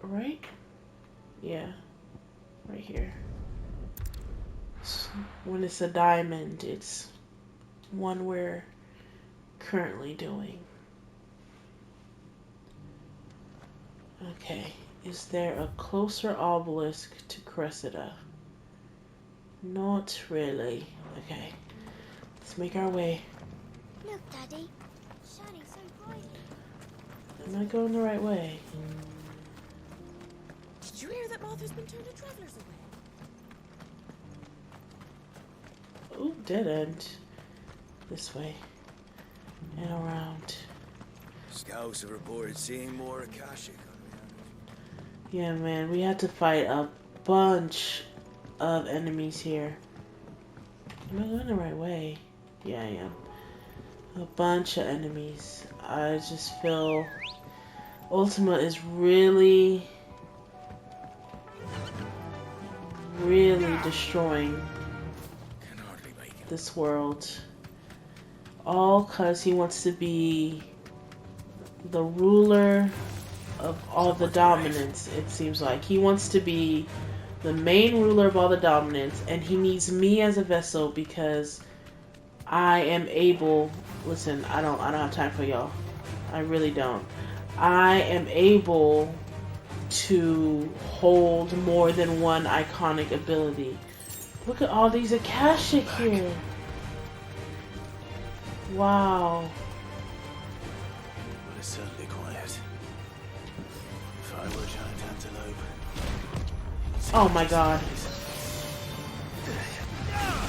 Right? Yeah. Right here. So when it's a diamond, it's one we're currently doing. Okay, is there a closer obelisk to Cressida? Not really. Okay, let's make our way.
Look, Daddy, it's shining so bright.
Am I going the right way?
Did you hear that Martha's been turned to travelers away?
Ooh, dead end. This way. And around.
Scouts have reported seeing more Akashic.
Yeah, man, we had to fight a bunch of enemies here. Am I going the right way? Yeah, I am. A bunch of enemies. I just feel Ultima is really destroying this world. All because he wants to be the ruler of all the dominance, it seems like. He wants to be the main ruler of all the dominance, and he needs me as a vessel because I am able... Listen, I don't have time for y'all. I really don't. I am able to hold more than one iconic ability. Look at all these Akashic here. Wow.
But it's certainly quiet. If I were a giant antelope...
Oh my god.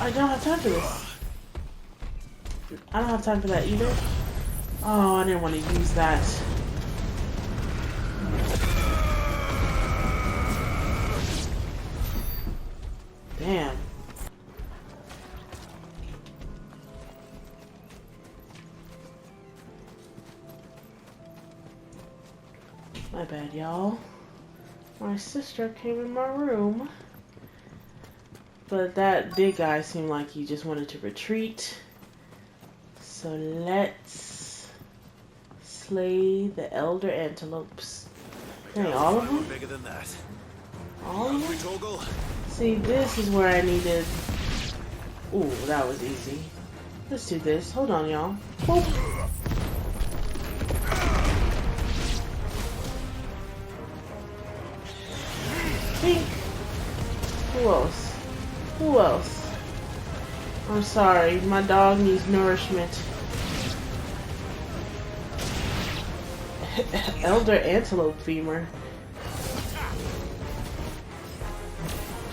I don't have time for this. I don't have time for that either. Oh, I didn't want to use that. Damn. My bad, y'all. My sister came in my room. But that big guy seemed like he just wanted to retreat. So let's slay the elder antelopes. Dang, all of them?
Bigger than that.
All of them? See, this is where I needed... Ooh, that was easy. Let's do this. Hold on, y'all. Boop. Pink. Who else? Who else? I'm sorry, my dog needs nourishment. Elder antelope femur.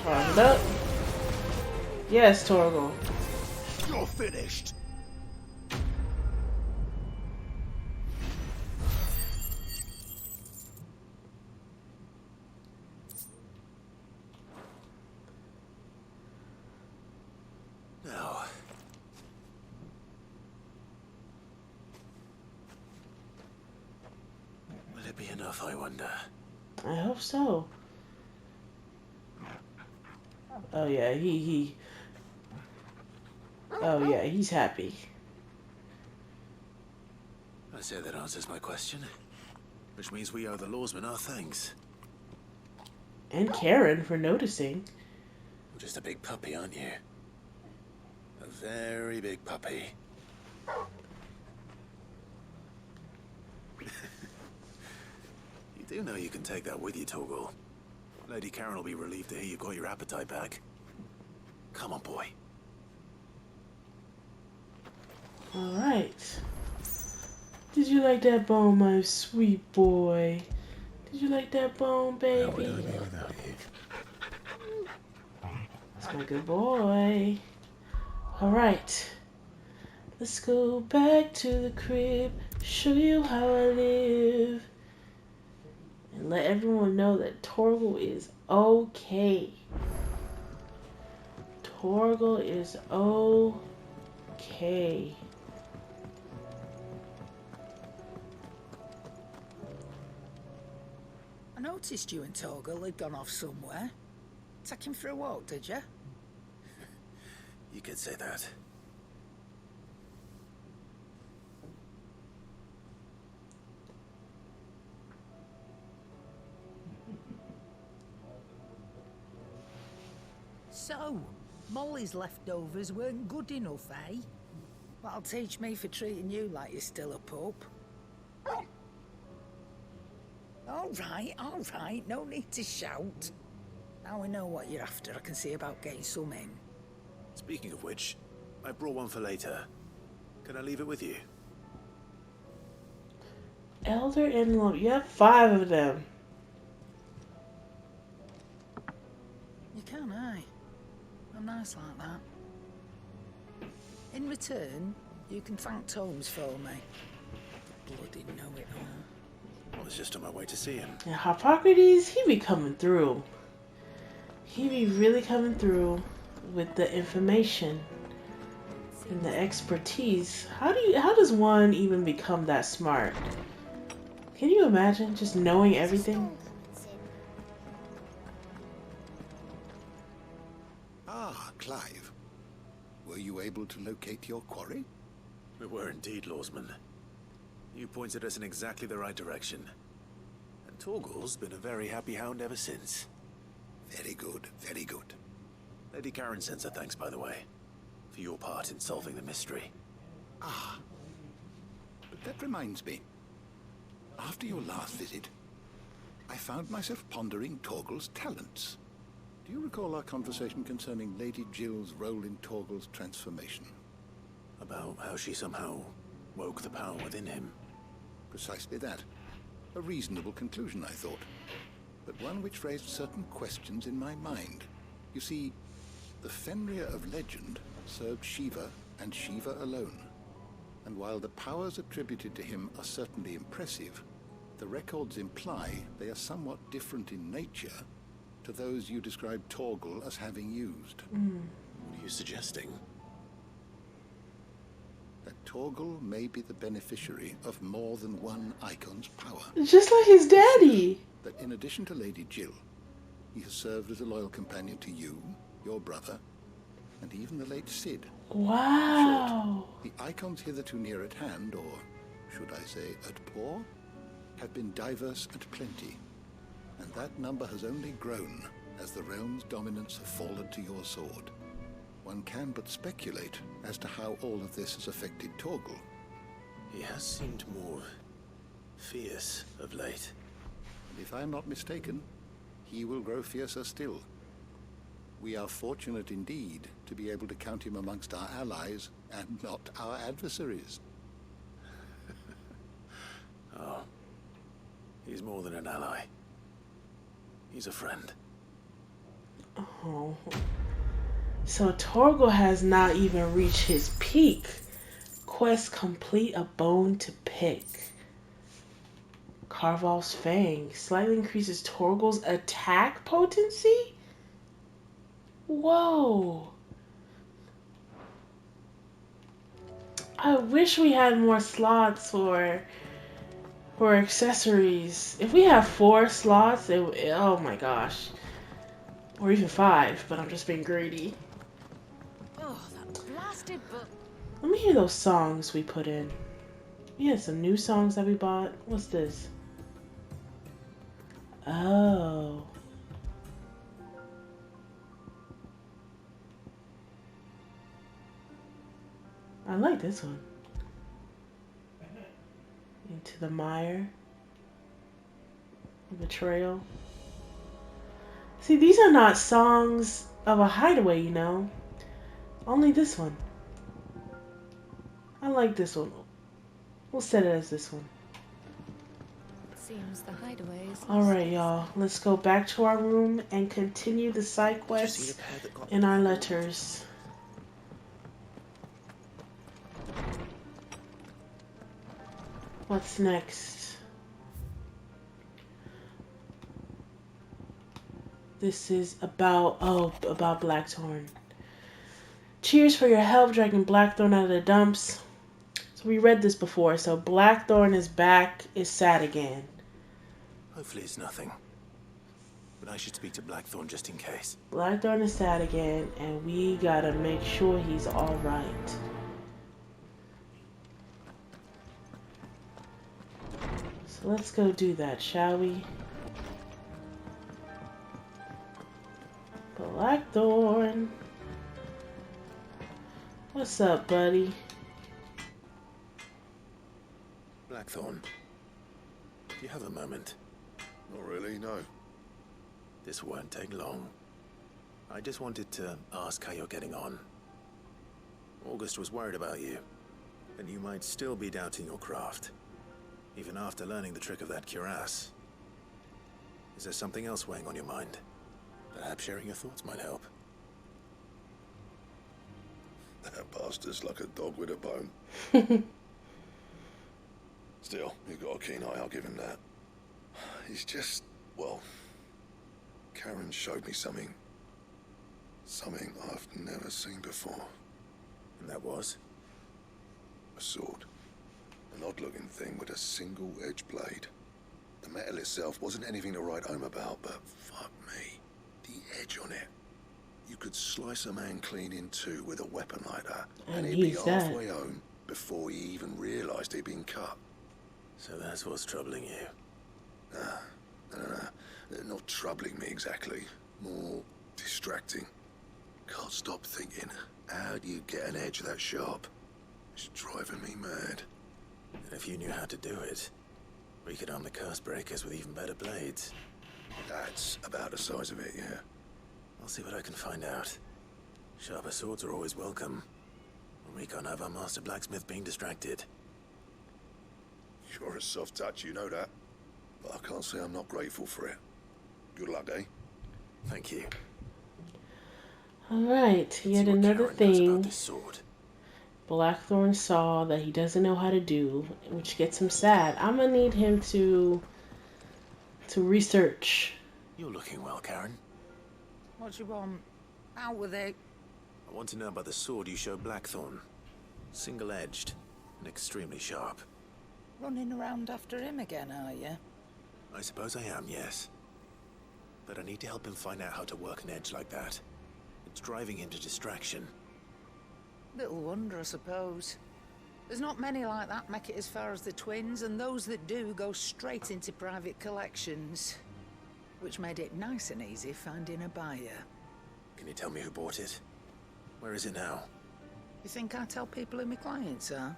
Charge it up. Yes, Torgal.
You're finished. Now. Will it be enough, I wonder?
I hope so. Oh yeah, Oh yeah, he's happy.
I say that answers my question. Which means we owe the lawsman our thanks.
And Karen for noticing.
You're just a big puppy, aren't you? A very big puppy. You do know you can take that with you, Torgal. Lady Karen will be relieved to hear you got your appetite back. Come on, boy.
Alright. Did you like that bone, my sweet boy? Did you like that bone, baby? That's my good boy. Alright. Let's go back to the crib, show you how I live. And let everyone know that Torgal is okay. Torgal is okay.
I noticed you and Torgal had gone off somewhere. Take him for a walk, did you?
You could say that.
So, Molly's leftovers weren't good enough, eh? That'll teach me for treating you like you're still a pup. All right, no need to shout. Now we know what you're after, I can see about getting some in.
Speaking of which, I brought one for later. Can I leave it with you?
Elder antelope, you have 5 of them.
You can, aye. I'm nice like that. In return, you can thank Tomes for me. Bloody know-it-all.
I was just on my way to see him.
And Hippocrates, he be coming through. He be really coming through with the information and the expertise. How does one even become that smart? Can you imagine just knowing everything?
Ah, Clive. Were you able to locate your quarry?
We were indeed, lawsman. You pointed us in exactly the right direction. And Torgal's been a very happy hound ever since.
Very good, very good.
Lady Karen sends her thanks, by the way, for your part in solving the mystery.
Ah. But that reminds me. After your last visit, I found myself pondering Torgal's talents. Do you recall our conversation concerning Lady Jill's role in Torgal's transformation?
About how she somehow woke the power within him.
Precisely that. A reasonable conclusion, I thought. But one which raised certain questions in my mind. You see, the Fenrir of legend served Shiva and Shiva alone. And while the powers attributed to him are certainly impressive, the records imply they are somewhat different in nature to those you described Torgal as having used.
What are you suggesting?
That Torgal may be the beneficiary of more than one Eikon's power.
Just like his daddy.
That in addition to Lady Jill, he has served as a loyal companion to you, your brother, and even the late Cid.
Wow.
In short, the Eikons hitherto near at hand, or should I say at paw, have been diverse and plenty, and that number has only grown as the realm's dominance have fallen to your sword. One can but speculate as to how all of this has affected Torgal.
He has seemed more fierce of late.
And if I am not mistaken, he will grow fiercer still. We are fortunate indeed to be able to count him amongst our allies and not our adversaries.
Oh, he's more than an ally. He's a friend.
Oh. So Torgal has not even reached his peak. Quest complete, a bone to pick. Carve off's fang slightly increases Torgal's attack potency? Whoa. I wish we had more slots for accessories. If we have 4 slots, oh my gosh. Or even 5, but I'm just being greedy.
Oh, that blasted book.
Let me hear those songs we put in. We had some new songs that we bought. What's this? Oh. I like this one. Into the mire. Betrayal. See, these are not songs of a hideaway, you know. Only this one. I like this one. We'll set it as this one.
Seems the hideaway is...
Alright, y'all. Let's go back to our room and continue the side quests in our letters. What's next? This is about Blackthorn. Cheers for your help dragging Blackthorn out of the dumps. So we read this before. So Blackthorn is back, is sad again.
Hopefully it's nothing. But I should speak to Blackthorn just in case.
Blackthorn is sad again, and we gotta make sure he's alright. So let's go do that, shall we? Blackthorn. What's up, buddy?
Blackthorn, do you have a moment?
Not really, no.
This won't take long. I just wanted to ask how you're getting on. August was worried about you, and you might still be doubting your craft, even after learning the trick of that cuirass. Is there something else weighing on your mind? Perhaps sharing your thoughts might help.
That bastard's like a dog with a bone. Still, you've got a keen eye, I'll give him that. He's just, well, Karen showed me something I've never seen before.
And that was?
A sword. An odd-looking thing with a single-edged blade. The metal itself wasn't anything to write home about, but fuck me, the edge on it. You could slice a man clean in two with a weapon like that, and he'd be halfway home before he even realised he'd been cut.
So that's what's troubling you?
No. Not troubling me exactly. More distracting. Can't stop thinking, how do you get an edge that sharp? It's driving me mad.
And if you knew how to do it, we could arm the curse breakers with even better blades.
That's about the size of it, yeah.
I'll see what I can find out. Sharper swords are always welcome. We can't have our master blacksmith being distracted.
You're a soft touch, you know that. But I can't say I'm not grateful for it. Good luck, eh?
Thank you.
Alright, yet another thing Blackthorn saw that he doesn't know how to do, which gets him sad. I'm gonna need him to research.
You're looking well, Karen.
What do you want? Out with it.
I want to know about the sword you showed Blackthorn. Single-edged and extremely sharp.
Running around after him again, are you?
I suppose I am, yes. But I need to help him find out how to work an edge like that. It's driving him to distraction.
Little wonder, I suppose. There's not many like that make it as far as the twins, and those that do go straight into private collections. Which made it nice and easy finding a buyer.
Can you tell me who bought it? Where is it now?
You think I tell people who my clients are?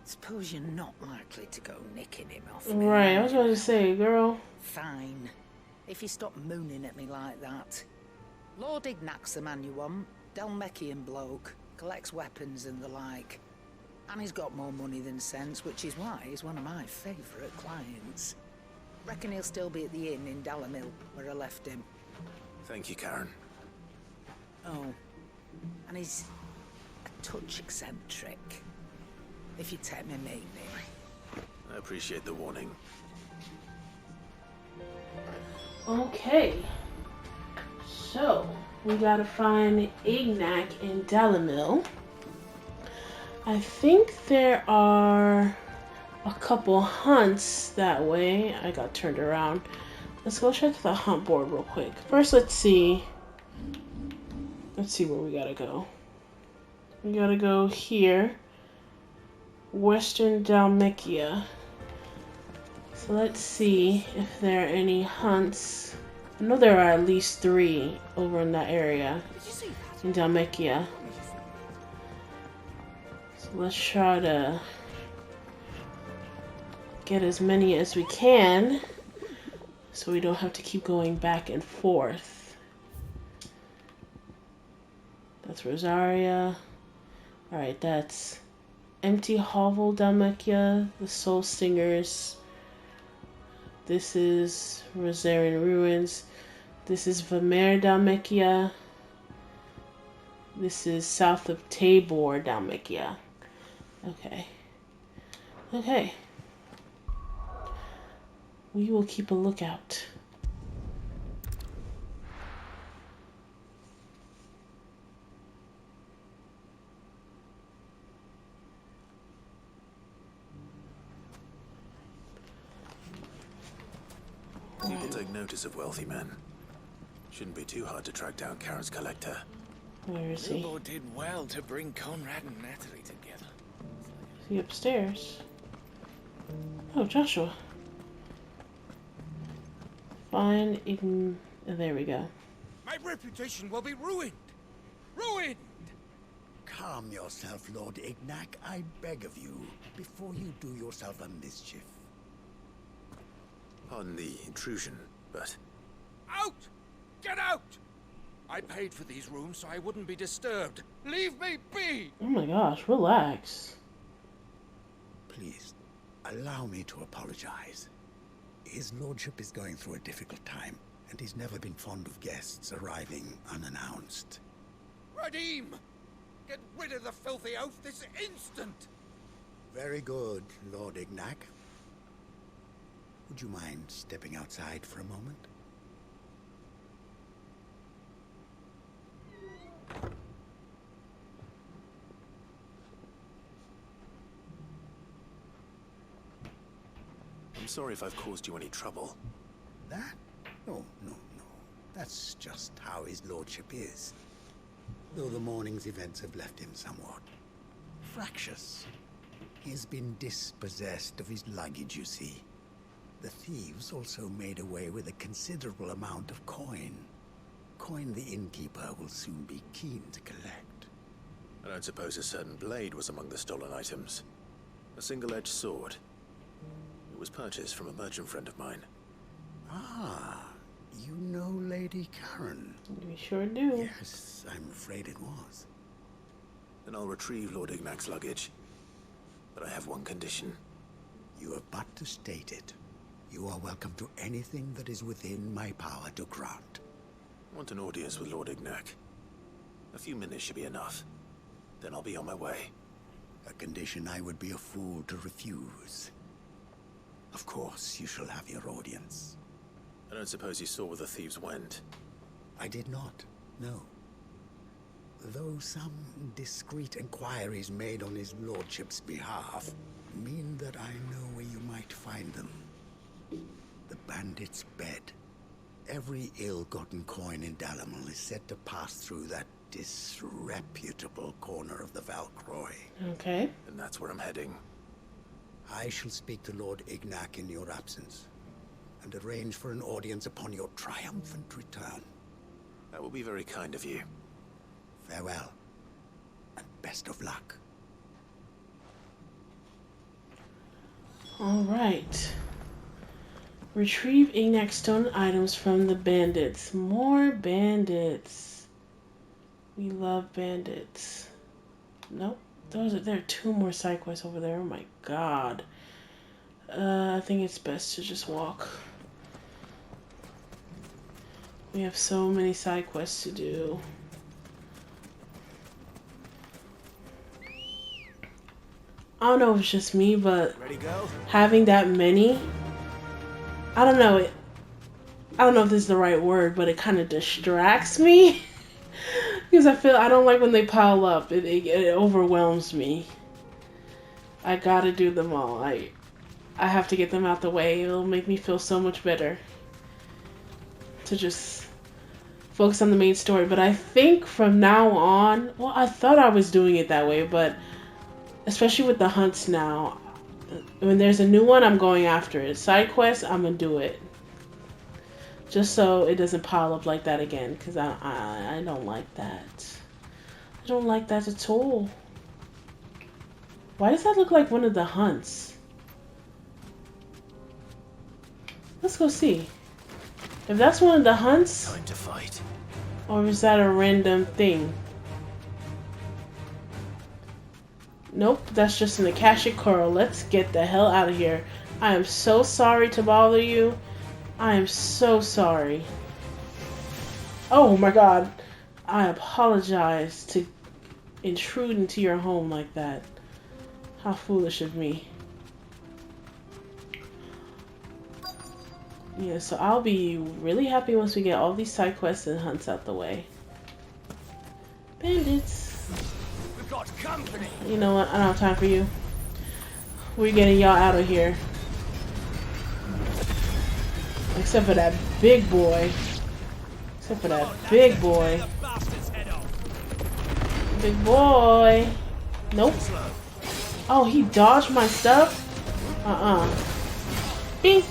Suppose you're not likely to go nicking him off me.
Right, I was going to say, girl.
Fine. If you stop mooning at me like that. Lord Ignac's the man you want. Dalmekian bloke. Collects weapons and the like. And he's got more money than sense, which is why he's one of my favourite clients. Reckon he'll still be at the inn in Dalamil, where I left him.
Thank you, Karen.
Oh. And he's a touch eccentric. If you take me meaning.
I appreciate the warning.
Okay. So, we gotta find Ignac in Dalamil. I think there are a couple hunts that way. I got turned around. Let's go check the hunt board real quick. First, let's see. Let's see where we gotta go. We gotta go here. Western Dalmekia. So let's see if there are any hunts. I know there are at least 3 over in that area in Dalmekia. So let's try to get as many as we can so we don't have to keep going back and forth. That's Rosaria. Alright, that's Empty Hovel Dalmekia, the Soul Singers. This is Rosarian Ruins. This is Vamer Dalmekia. This is south of Tabor Dalmekia. Okay. Okay. We will keep a lookout.
People take notice of wealthy men. Shouldn't be too hard to track down Karen's collector.
Where is he?
Bilbo did well to bring Conrad and Natalie together.
Is he upstairs? Oh, Joshua. Fine, even... there we go.
My reputation will be ruined! Ruined!
Calm yourself, Lord Ignac, I beg of you, before you do yourself a mischief.
Pardon the intrusion, but...
Out! Get out! I paid for these rooms so I wouldn't be disturbed. Leave me be!
Oh my gosh, relax.
Please, allow me to apologize. His lordship is going through a difficult time, and he's never been fond of guests arriving unannounced.
Radim! Get rid of the filthy oaf this instant!
Very good, Lord Ignac. Would you mind stepping outside for a moment?
I'm sorry if I've caused you any trouble.
That? Oh, no. That's just how his lordship is. Though the morning's events have left him somewhat fractious. He has been dispossessed of his luggage, you see. The thieves also made away with a considerable amount of coin. Coin the innkeeper will soon be keen to collect.
I don't suppose a certain blade was among the stolen items. A single-edged sword. It was purchased from a merchant friend of mine.
Ah, you know Lady Karen?
We sure do.
Yes, I'm afraid it was.
Then I'll retrieve Lord Ignac's luggage. But I have one condition.
You have but to state it. You are welcome to anything that is within my power to grant.
I want an audience with Lord Ignac. A few minutes should be enough. Then I'll be on my way.
A condition I would be a fool to refuse. Of course, you shall have your audience.
I don't suppose you saw where the thieves went.
I did not, no. Though some discreet inquiries made on his lordship's behalf mean that I know where you might find them. The bandit's bed. Every ill-gotten coin in Dalamil is said to pass through that disreputable corner of the Valcroy.
Okay.
And that's where I'm heading.
I shall speak to Lord Ignac in your absence, and arrange for an audience upon your triumphant return.
That will be very kind of you.
Farewell, and best of luck.
Alright. Retrieve Ignac's stolen items from the bandits. More bandits. We love bandits. Nope. There are 2 more side quests over there. Oh my god. I think it's best to just walk. We have so many side quests to do. I don't know if it's just me, but having that many, I don't know. I don't know if this is the right word, but it kind of distracts me. Because I don't like when they pile up. It overwhelms me. I gotta do them all. I have to get them out the way. It'll make me feel so much better to just focus on the main story. But I think from now on, well, I thought I was doing it that way, but especially with the hunts now, when there's a new one, I'm going after it. Side quests, I'm gonna do it. Just so it doesn't pile up like that again, because I don't like that. I don't like that at all. Why does that look like one of the hunts? Let's go see. If that's one of the hunts,
time to fight.
Or is that a random thing? Nope, that's just an Akashic Coral. Let's get the hell out of here. I am so sorry to bother you. I am so sorry. Oh my god. I apologize to intrude into your home like that. How foolish of me. Yeah, so I'll be really happy once we get all these side quests and hunts out the way. Bandits.
We've got company.
You know what? I don't have time for you. We're getting y'all out of here. Except for that big boy. Except for that big boy. Big boy. Nope. Oh, he dodged my stuff? Bink.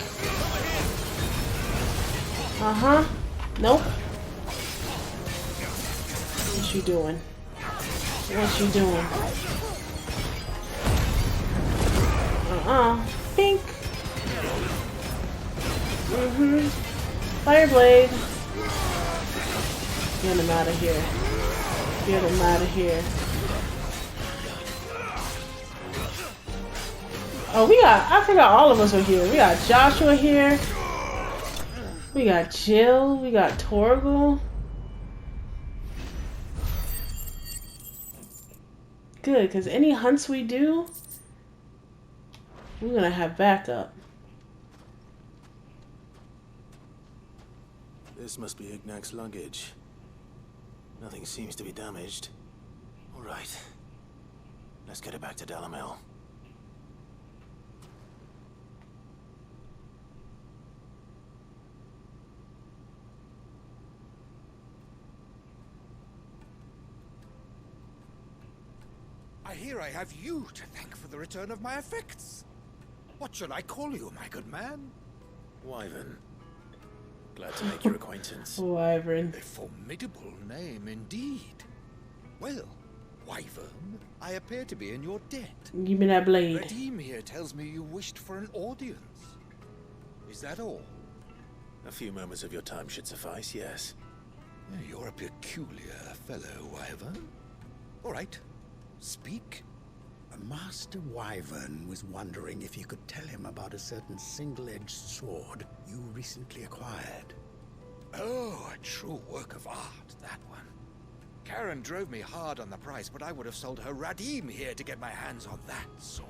Nope. What you doing? What you doing? Bink. Fireblade. Get him out of here. Get him out of here. Oh, I forgot all of us are here. We got Joshua here. We got Jill. We got Torgal. Good, because any hunts we do, we're gonna have backup.
This must be Ignac's luggage. Nothing seems to be damaged. All right. Let's get it back to Dalamil.
I hear I have you to thank for the return of my effects. What shall I call you, my good man?
Wyvern. Glad to make your acquaintance.
Wyvern.
A formidable name indeed. Well, Wyvern, I appear to be in your debt.
Give me that blade.
Radim here tells me you wished for an audience. Is that all?
A few moments of your time should suffice, yes.
You're a peculiar fellow, Wyvern. All right, speak.
Master Wyvern was wondering if you could tell him about a certain single-edged sword you recently acquired.
Oh, a true work of art, that one. Karen drove me hard on the price, but I would have sold her Radim here to get my hands on that sword.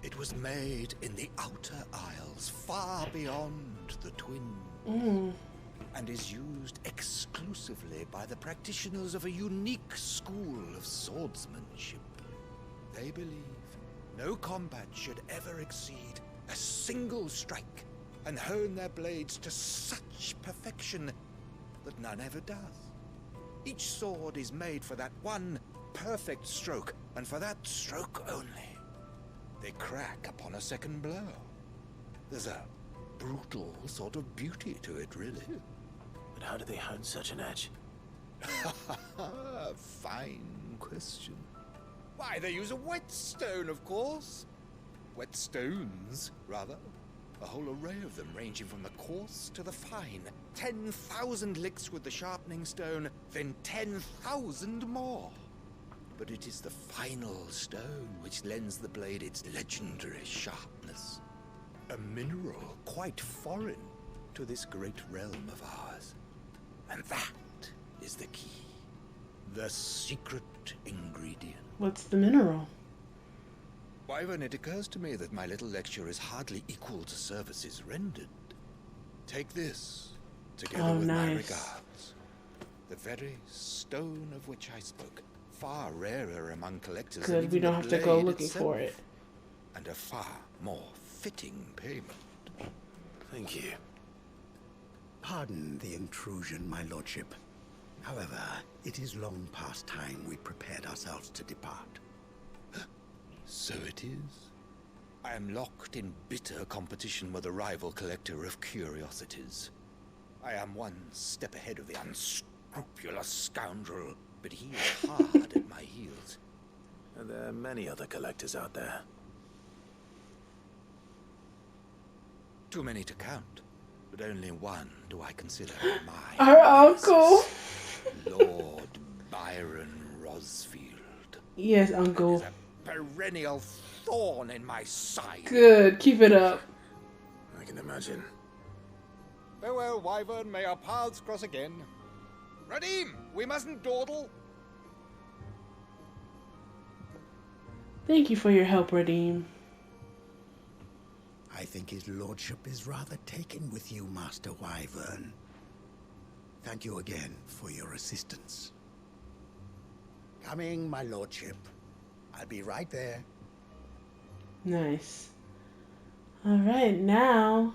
It was made in the Outer Isles, far beyond the Twin.
and is used exclusively by the practitioners of a unique school of swordsmanship. They believe no combat should ever exceed a single strike, and hone their blades to such perfection that none ever does. Each sword is made for that one perfect stroke, and for that stroke only. They crack upon a second blow. There's a brutal sort of beauty to it, really.
But how do they hone such an edge?
Fine question. Why, they use a whetstone, of course. Whetstones, rather. A whole array of them, ranging from the coarse to the fine. 10,000 licks with the sharpening stone, then 10,000 more. But it is the final stone which lends the blade its legendary sharpness. A mineral quite foreign to this great realm of ours. And that is the key. The secret ingredient.
What's the mineral?
Wyvern, it occurs to me that my little lecture is hardly equal to services rendered. Take this, together with my regards. The very stone of which I spoke, far rarer among collectors.
Good, we don't have to go looking for it.
And a far more fitting payment.
Thank you.
Pardon the intrusion, my lordship. However, it is long past time we prepared ourselves to depart.
So it is. I am locked in bitter competition with a rival collector of curiosities. I am one step ahead of the unscrupulous scoundrel, but he is hard at my heels.
Are there many other collectors out there?
Too many to count, but only one do I consider my
Our uncle.
Lord Byron Rosfield.
Yes, uncle.
Perennial thorn in my side.
Good, keep it up.
I can imagine.
Farewell, Wyvern. May our paths cross again. Radim, we mustn't dawdle.
Thank you for your help, Radim.
I think his lordship is rather taken with you, Master Wyvern. Thank you again for your assistance. Coming, my lordship. I'll be right there.
Nice. Alright, now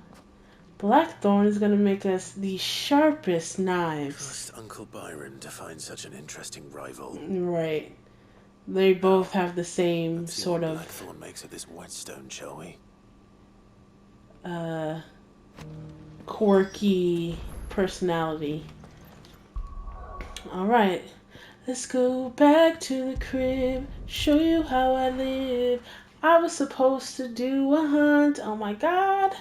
Blackthorn is gonna make us the sharpest knives.
Trust Uncle Byron to find such an interesting rival.
Right. They both have the same sort of
Blackthorn makes of this whetstone, shall we?
quirky personality. Alright. Let's go back to the crib, show you how I live. I was supposed to do a hunt. Oh my god.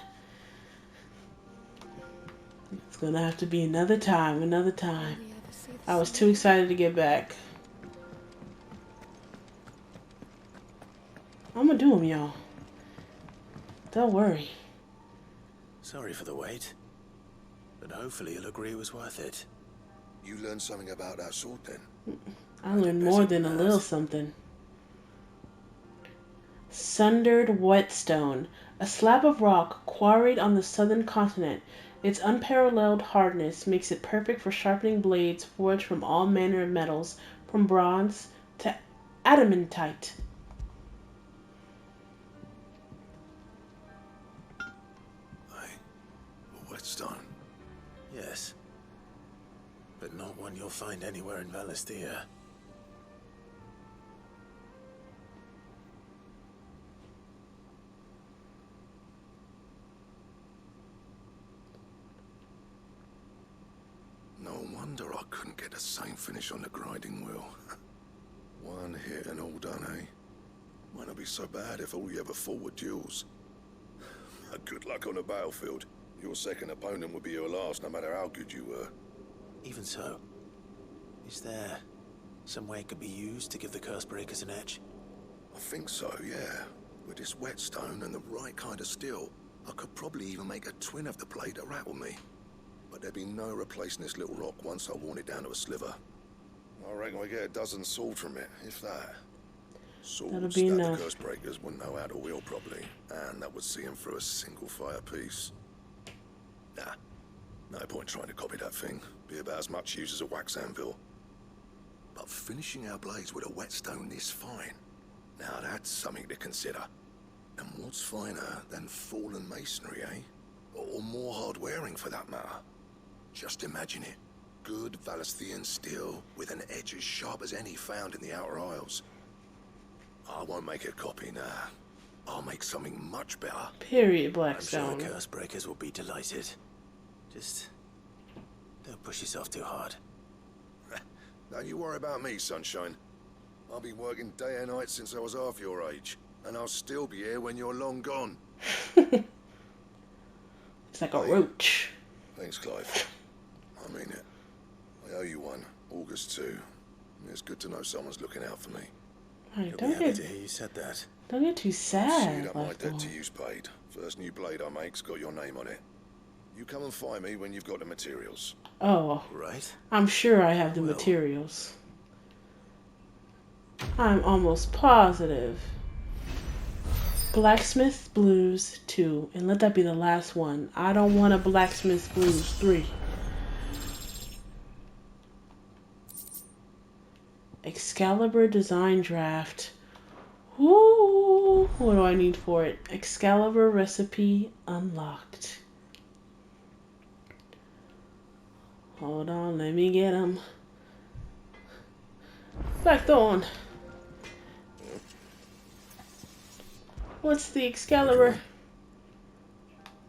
It's gonna have to be another time, another time. I was too excited to get back. I'm gonna do them, y'all. Don't worry.
Sorry for the wait, but hopefully you'll agree it was worth it.
You learned something about that sword then?
I learned more than a little something. Sundered whetstone, a slab of rock quarried on the southern continent. Its unparalleled hardness makes it perfect for sharpening blades forged from all manner of metals, from bronze to adamantite.
A whetstone? Yes. But not one you'll find anywhere in Valisthea.
No wonder I couldn't get the same finish on the grinding wheel. One hit and all done, eh? Might not be so bad if all you ever fought were duels. Good luck on the battlefield. Your second opponent would be your last, no matter how good you were.
Even so, is there some way it could be used to give the curse breakers an edge?
I think so, yeah. With this whetstone and the right kind of steel, I could probably even make a twin of the blade to rattle me. But there'd be no replacing this little rock once I worn it down to a sliver. I reckon we get a dozen swords from it, if that. Swords
That'll be
that
enough.
the curse breakers wouldn't know how to wield properly, and that would see them through a single fire piece. Nah, No point trying to copy that thing. Be about as much use as a wax anvil. But finishing our blades with a whetstone this fine, now that's something to consider. And what's finer than fallen masonry, eh? Or more hard-wearing, for that matter. Just imagine it. Good Valisthian steel with an edge as sharp as any found in the Outer Isles. I won't make a copy now. I'll make something much better.
Period,
I'm
Blackstone.
sure the curse breakers will be delighted. Just don't push yourself too hard.
Don't you worry about me, sunshine. I'll be working day and night since I was half your age, and I'll still be here when you're long gone.
It's like a roach.
Thanks, Clive. I mean it. I owe you one. August too. It's good to know someone's looking out for me.
Right,
You'll be happy to hear you said that.
Don't get too
See
sad.
that my debt to you's paid. First new blade I make's got your name on it. You come and find me when you've got the materials.
Oh,
right.
I'm sure I have the materials. I'm almost positive. Blacksmith Blues 2. And let that be the last one. I don't want a Blacksmith Blues 3. Excalibur Design Draft. Ooh, what do I need for it? Excalibur Recipe Unlocked. Hold on, let me get him. Blackthorn. What's the Excalibur?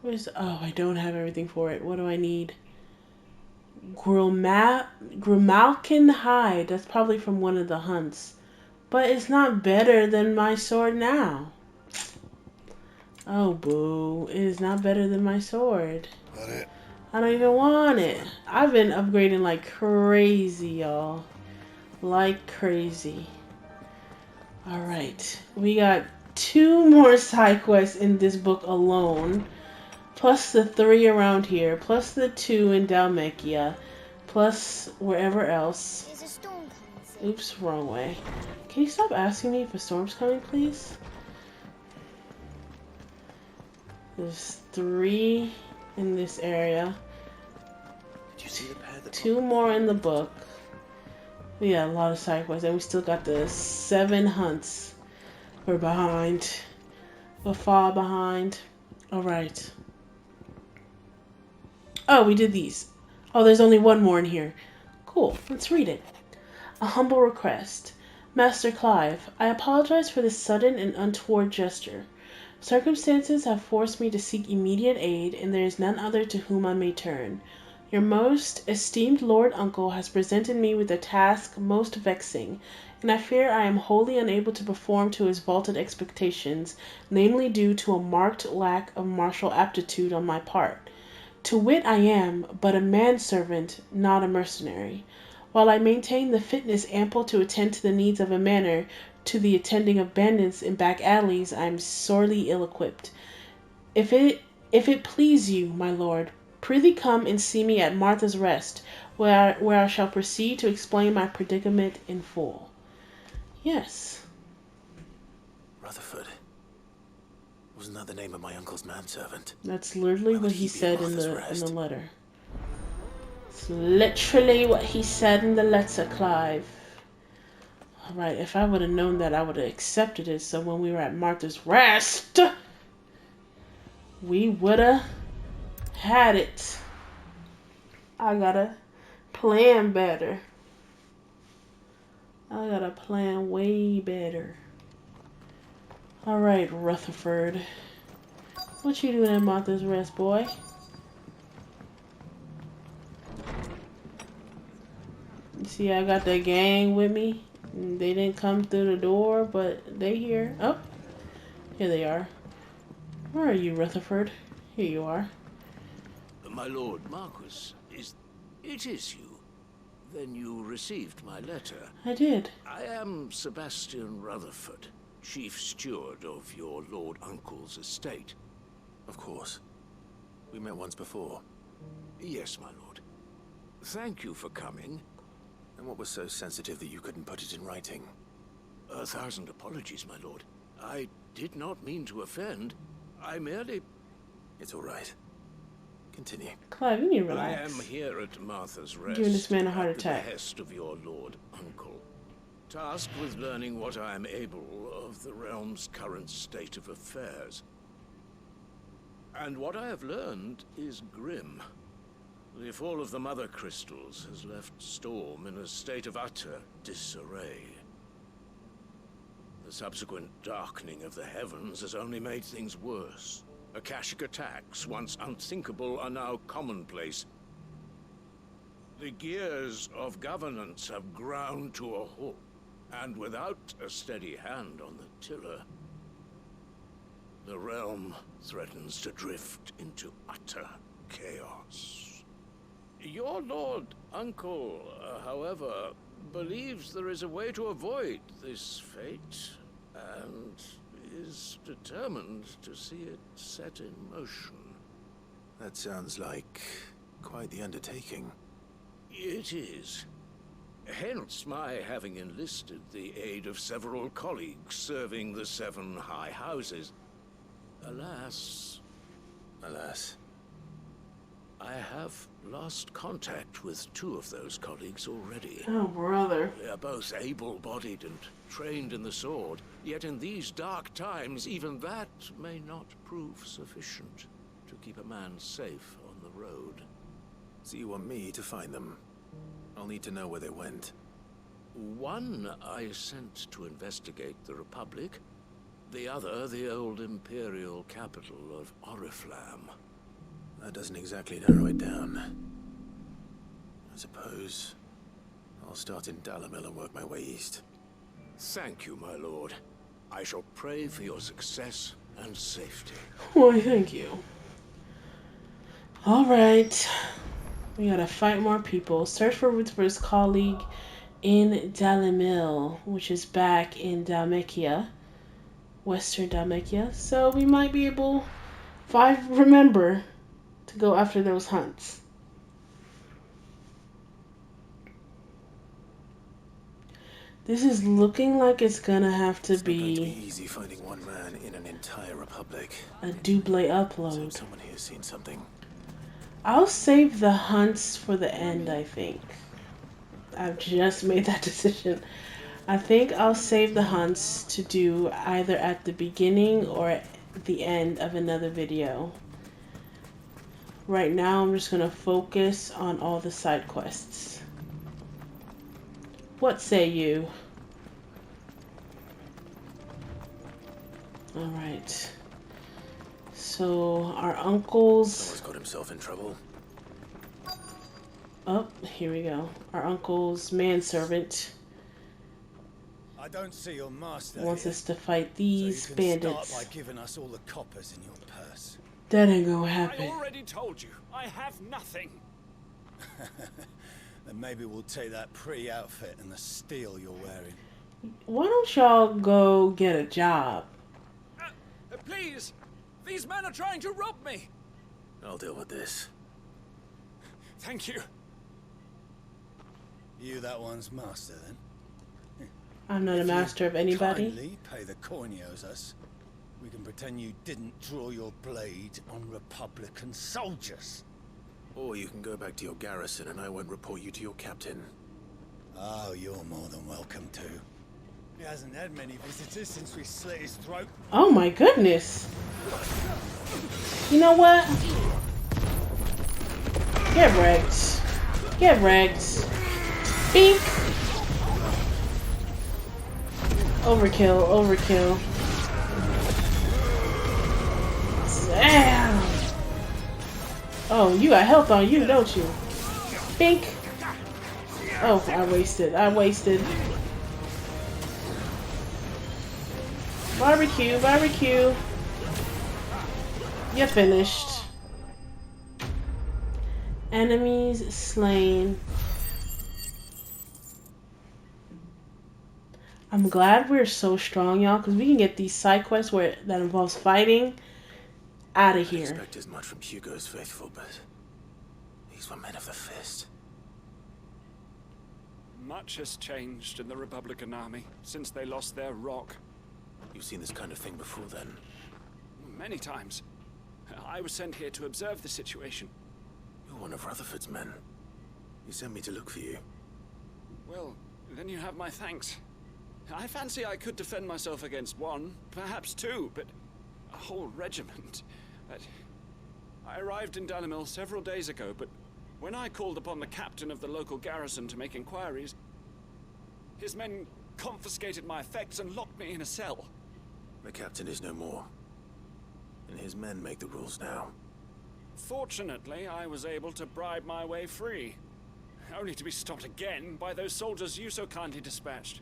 Where's... Oh, I don't have everything for it. What do I need? Grimalkin Hide. That's probably from one of the hunts. But it's not better than my sword now. Oh, boo. It is not better than my sword.
Got it.
I don't even want it. I've been upgrading like crazy, y'all. Like crazy. Alright. We got 2 more side quests in this book alone. Plus the 3 around here. Plus the 2 in Dalmekia. Plus wherever else.
There's a storm coming.
Oops, wrong way. Can you stop asking me if a storm's coming, please? There's 3 in this area.
Did you see the pair that
2 more in the book. We got a lot of side quests, and we still got the 7 hunts. We're behind. We're far behind. Alright. Oh, we did these. Oh, there's only 1 more in here. Cool. Let's read it. A humble request. Master Clive, I apologize for this sudden and untoward gesture. Circumstances have forced me to seek immediate aid, and there is none other to whom I may turn. Your most esteemed Lord Uncle has presented me with a task most vexing, and I fear I am wholly unable to perform to his vaunted expectations, namely due to a marked lack of martial aptitude on my part. To wit, I am but a manservant, not a mercenary. While I maintain the fitness ample to attend to the needs of a manor, to the attending of bandits in back alleys, I am sorely ill-equipped. If it please you, my lord, prithee come and see me at Martha's Rest, where I shall proceed to explain my predicament in full. Yes.
Rutherford. Wasn't that the name of my uncle's manservant?
That's literally what he said in the letter. It's literally what he said in the letter, Clive. Alright, if I would have known that, I would have accepted it, so when we were at Martha's Rest, we would have had it. I gotta plan better. I gotta plan way better. Alright, Rutherford. What you doing at Martha's Rest, boy? You see, I got the gang with me. They didn't come through the door, but they here. Oh, here they are. Where are you, Rutherford? Here you are.
My lord Marquis, it is you. Then you received my letter.
I did.
I am Sebastian Rutherford, chief steward of your lord uncle's estate.
Of course. We met once before.
Yes, my lord. Thank you for coming.
And what was so sensitive that you couldn't put it in writing?
1,000 apologies, my lord. I did not mean to offend. I merely...
It's all right. Continue.
Clive, you need to
I
relax.
am here at Martha's Rest.
Giving this man a heart
at
attack.
the behest of your lord uncle, tasked with learning what I am able of the realm's current state of affairs. And what I have learned is grim. The fall of the Mother Crystals has left Storm in a state of utter disarray. The subsequent darkening of the heavens has only made things worse. Akashic attacks, once unthinkable, are now commonplace. The gears of governance have ground to a halt, and without a steady hand on the tiller, the realm threatens to drift into utter chaos. Your lord uncle, however, believes there is a way to avoid this fate, and is determined to see it set in motion.
That sounds like quite the undertaking.
It is. Hence my having enlisted the aid of several colleagues serving the 7 high houses. Alas, I have lost contact with 2 of those colleagues already.
Oh, brother.
They are both able-bodied and trained in the sword, yet in these dark times, even that may not prove sufficient to keep a man safe on the road.
So you want me to find them? I'll need to know where they went.
One I sent to investigate the Republic, the other the old Imperial capital of Oriflamme.
That doesn't exactly narrow it down. I suppose I'll start in Dalamil and work my way east.
Thank you, my lord. I shall pray for your success and safety.
Why, thank you. Alright. We gotta fight more people. Search for Rutherford's colleague in Dalamil, which is back in Dalmekia. Western Dalmekia. So we might be able, if I remember, to go after those hunts. This is looking like it's gonna have to be
easy finding one man in an entire republic.
A double upload.
So someone here's seen something.
I'll save the hunts for the end, I think. I've just made that decision. I think I'll save the hunts to do either at the beginning or at the end of another video. Right now, I'm just gonna focus on all the side quests. What say you? Alright. So, our uncle's...
Someone's got himself in trouble.
Oh, here we go. Our uncle's manservant
I don't see your master
wants
here,
us to fight these
so you can
bandits.
start by giving us all the coppers in your purse.
That ain't gonna happen.
I already told you, I have nothing.
Then maybe we'll take that pretty outfit and the steel you're wearing.
Why don't y'all go get a job?
Please! These men are trying to rob me!
I'll deal with this.
Thank you.
You that one's master, then?
I'm not a master of anybody.
Kindly pay the coin you owes us. We can pretend you didn't draw your blade on Republican soldiers.
Or you can go back to your garrison and I won't report you to your captain.
Oh, you're more than welcome to. He hasn't had many visitors since we slit his throat.
Oh my goodness. You know what? Get wrecked. Get wrecked. Bink. Overkill, overkill. Damn. Oh, you got health on you, don't you? Bink. Oh, I wasted. Barbecue, barbecue. You're finished. Enemies slain. I'm glad we're so strong, y'all, because we can get these side quests that involves fighting out of here.
I expect as much from Hugo's faithful, but these were men of the fist.
Much has changed in the Republican army since they lost their rock.
You've seen this kind of thing before, then?
Many times. I was sent here to observe the situation,
You're one of Rutherford's men. He sent me to look for you.
Well, then you have my thanks. I fancy I could defend myself against one, perhaps two, but a whole regiment. I arrived in Dalimil several days ago, but when I called upon the captain of the local garrison to make inquiries, his men confiscated my effects and locked me in a cell.
The captain is no more, and his men make the rules now.
Fortunately, I was able to bribe my way free, only to be stopped again by those soldiers you so kindly dispatched.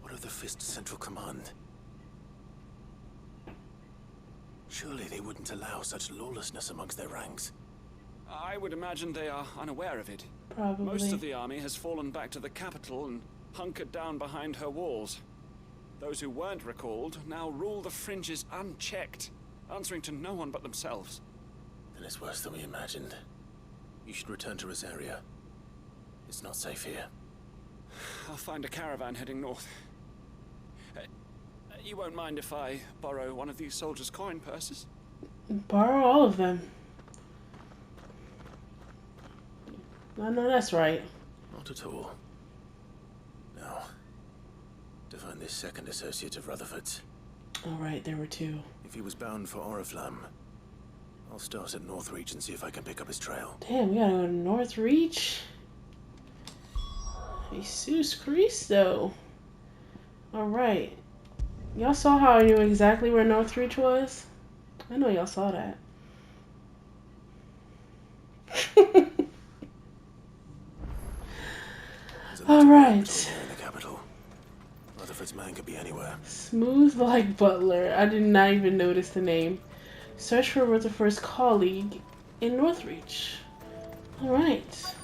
What of the Fist Central Command? Surely they wouldn't allow such lawlessness amongst their ranks.
I would imagine they are unaware of it.
Probably.
Most of the army has fallen back to the capital and hunkered down behind her walls. Those who weren't recalled now rule the fringes unchecked, answering to no one but themselves.
Then it's worse than we imagined. You should return to Rosaria. It's not safe here.
I'll find a caravan heading north. You won't mind if I borrow one of these soldiers' coin purses?
Borrow all of them. No, that's right.
Not at all. Now, to find this second associate of Rutherford's.
Alright, there were two.
If he was bound for Oriflamme, I'll start at Northreach and see if I can pick up his trail.
Damn, we gotta go to Northreach. Jesus Christo. Alright. Y'all saw how I knew exactly where Northreach was? I know y'all saw that. Alright.
Rutherford's man could be anywhere.
Smooth like Butler. I did not even notice the name. Search for Rutherford's colleague in Northreach. Alright.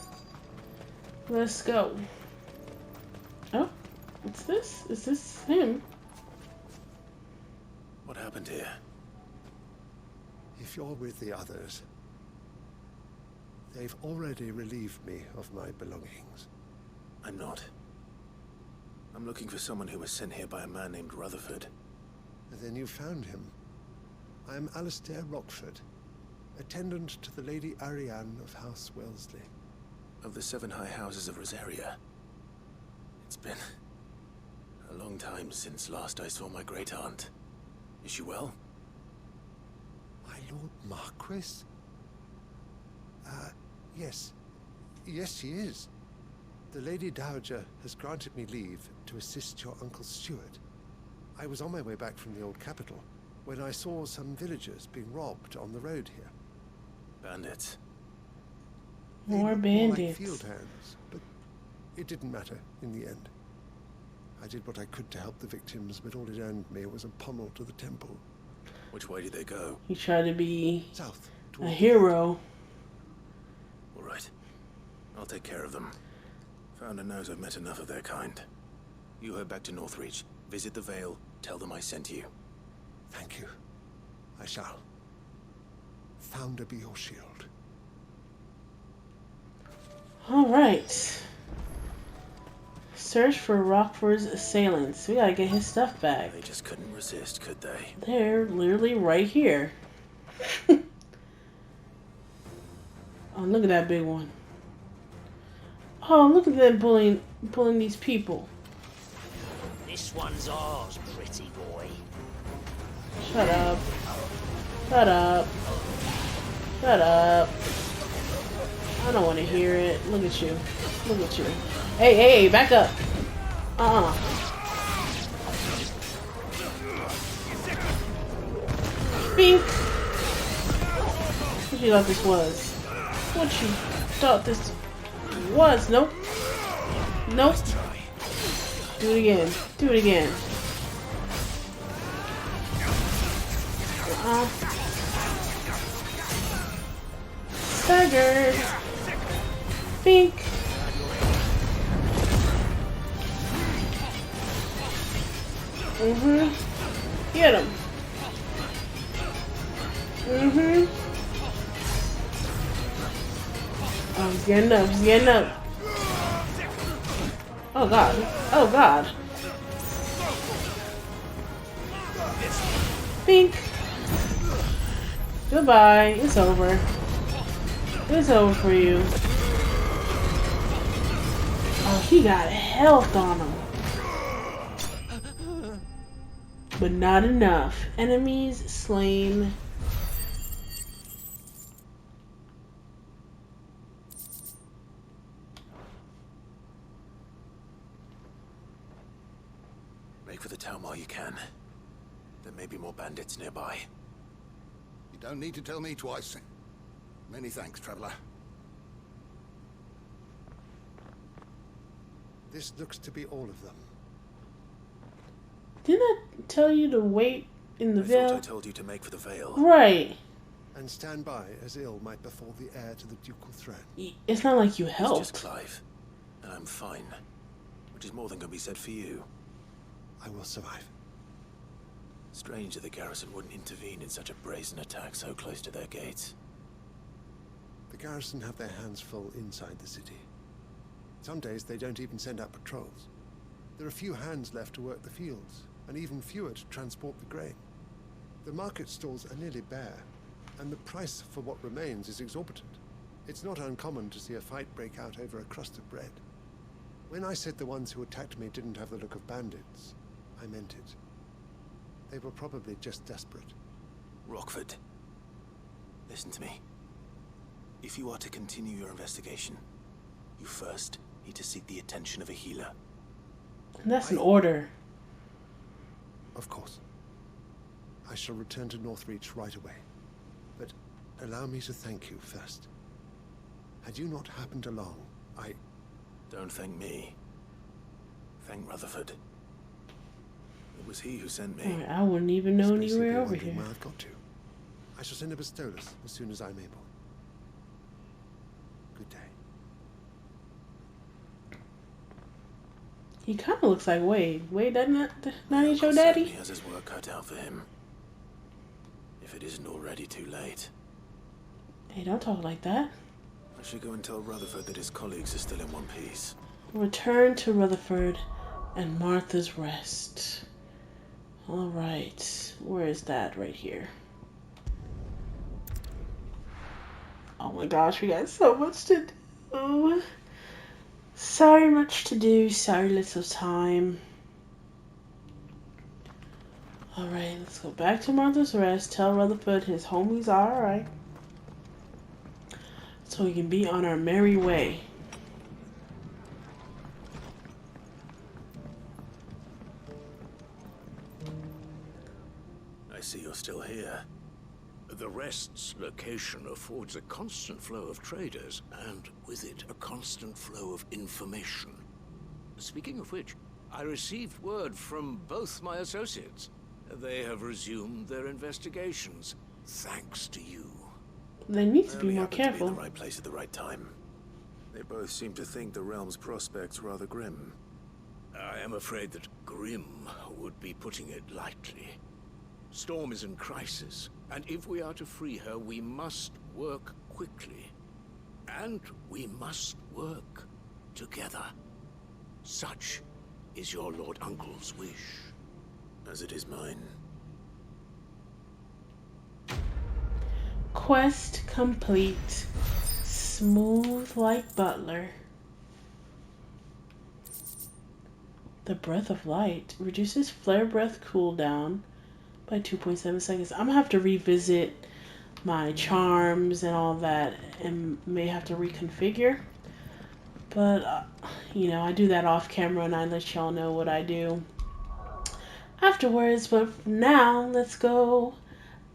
Let's go. Oh, what's this? Is this him?
What happened here?
If you're with the others, they've already relieved me of my belongings.
I'm not. I'm looking for someone who was sent here by a man named Rutherford.
Then you found him. I am Alistair Rockford, attendant to the Lady Ariane of House Wellesley.
Of the 7 high houses of Rosaria. It's been a long time since last I saw my great-aunt. Is she well?
My Lord Marquis? Yes. Yes, she is. The Lady Dowager has granted me leave to assist your Uncle Stuart. I was on my way back from the old capital when I saw some villagers being robbed on the road here.
Bandits.
More
Like
bandits.
field hands, but it didn't matter in the end. I did what I could to help the victims, but all it earned me was a pommel to the temple.
Which way did they go?
He tried to be
south,
a hero.
All right. I'll take care of them. Founder knows I've met enough of their kind. You head back to Northreach, visit the Vale, tell them I sent you.
Thank you. I shall. Founder be your shield.
Alright. Search for Rockford's assailants. We gotta get his stuff back.
They just couldn't resist, could they?
They're literally right here. Oh, look at that big one. Oh, look at them pulling these people.
This one's ours, pretty boy.
Shut up. Shut up. Shut up. I don't want to hear it. Look at you. Look at you. Hey, hey, back up. Bink. What you thought this was? What you thought this was? Nope. Nope. Do it again. Do it again. Staggered. Bink. Get him. Oh, he's getting up. He's getting up. Oh, God. Oh, God. Bink. Goodbye. It's over. It's over for you. Oh, he got health on him. But not enough. Enemies slain.
Make for the town while you can. There may be more bandits nearby.
You don't need to tell me twice. Many thanks, traveler.
This looks to be all of them.
Didn't I tell you to wait in the veil?
I thought I told you to make for the veil.
Right.
And stand by as ill might befall the heir to the ducal throne.
It's not like you helped.
It's just Clive. And I'm fine. Which is more than can be said for you.
I will survive.
Strange that the garrison wouldn't intervene in such a brazen attack so close to their gates.
The garrison have their hands full inside the city. Some days they don't even send out patrols. There are few hands left to work the fields, and even fewer to transport the grain. The market stalls are nearly bare, and the price for what remains is exorbitant. It's not uncommon to see a fight break out over a crust of bread. When I said the ones who attacked me didn't have the look of bandits, I meant it. They were probably just desperate.
Rockford, listen to me. If you are to continue your investigation, you first need to seek the attention of a healer.
That's an order.
Of course. I shall return to Northreach right away. But allow me to thank you first. Had you not happened along, I...
Don't thank me. Thank Rutherford. It was he who sent me.
Right, I wouldn't even know you were over here.
Where I've got to. I shall send a Bistolus as soon as I'm able. Good day.
He kind of looks like Wade. Wade, doesn't not he your daddy?
He has his work cut out for him. If it isn't already too late.
Hey, don't talk like that.
I should go and tell Rutherford that his colleagues are still in one piece.
Return to Rutherford and Martha's Rest. Alright. Where is that? Right here. Oh my gosh, we got so much to do. So much to do, so little time. Alright, let's go back to Martha's Rest. Tell Rutherford his homies are alright. So we can be on our merry way.
I see you're still here.
The Rest's location affords a constant flow of traders, and with it, a constant flow of information. Speaking of which, I received word from both my associates. They have resumed their investigations, thanks to you.
They need to be more careful.
To be in the right place at the right time. They both seem to think the realm's prospects rather grim.
I am afraid that grim would be putting it lightly. Storm is in crisis, and if we are to free her, we must work quickly. And we must work together. Such is your Lord Uncle's wish.
As it is mine.
Quest complete. Smooth like Butler. The Breath of Light reduces flare breath cooldown by 2.7 seconds. I'm gonna have to revisit my charms and all that and may have to reconfigure. But, you know, I do that off camera and I let y'all know what I do afterwards. But for now, let's go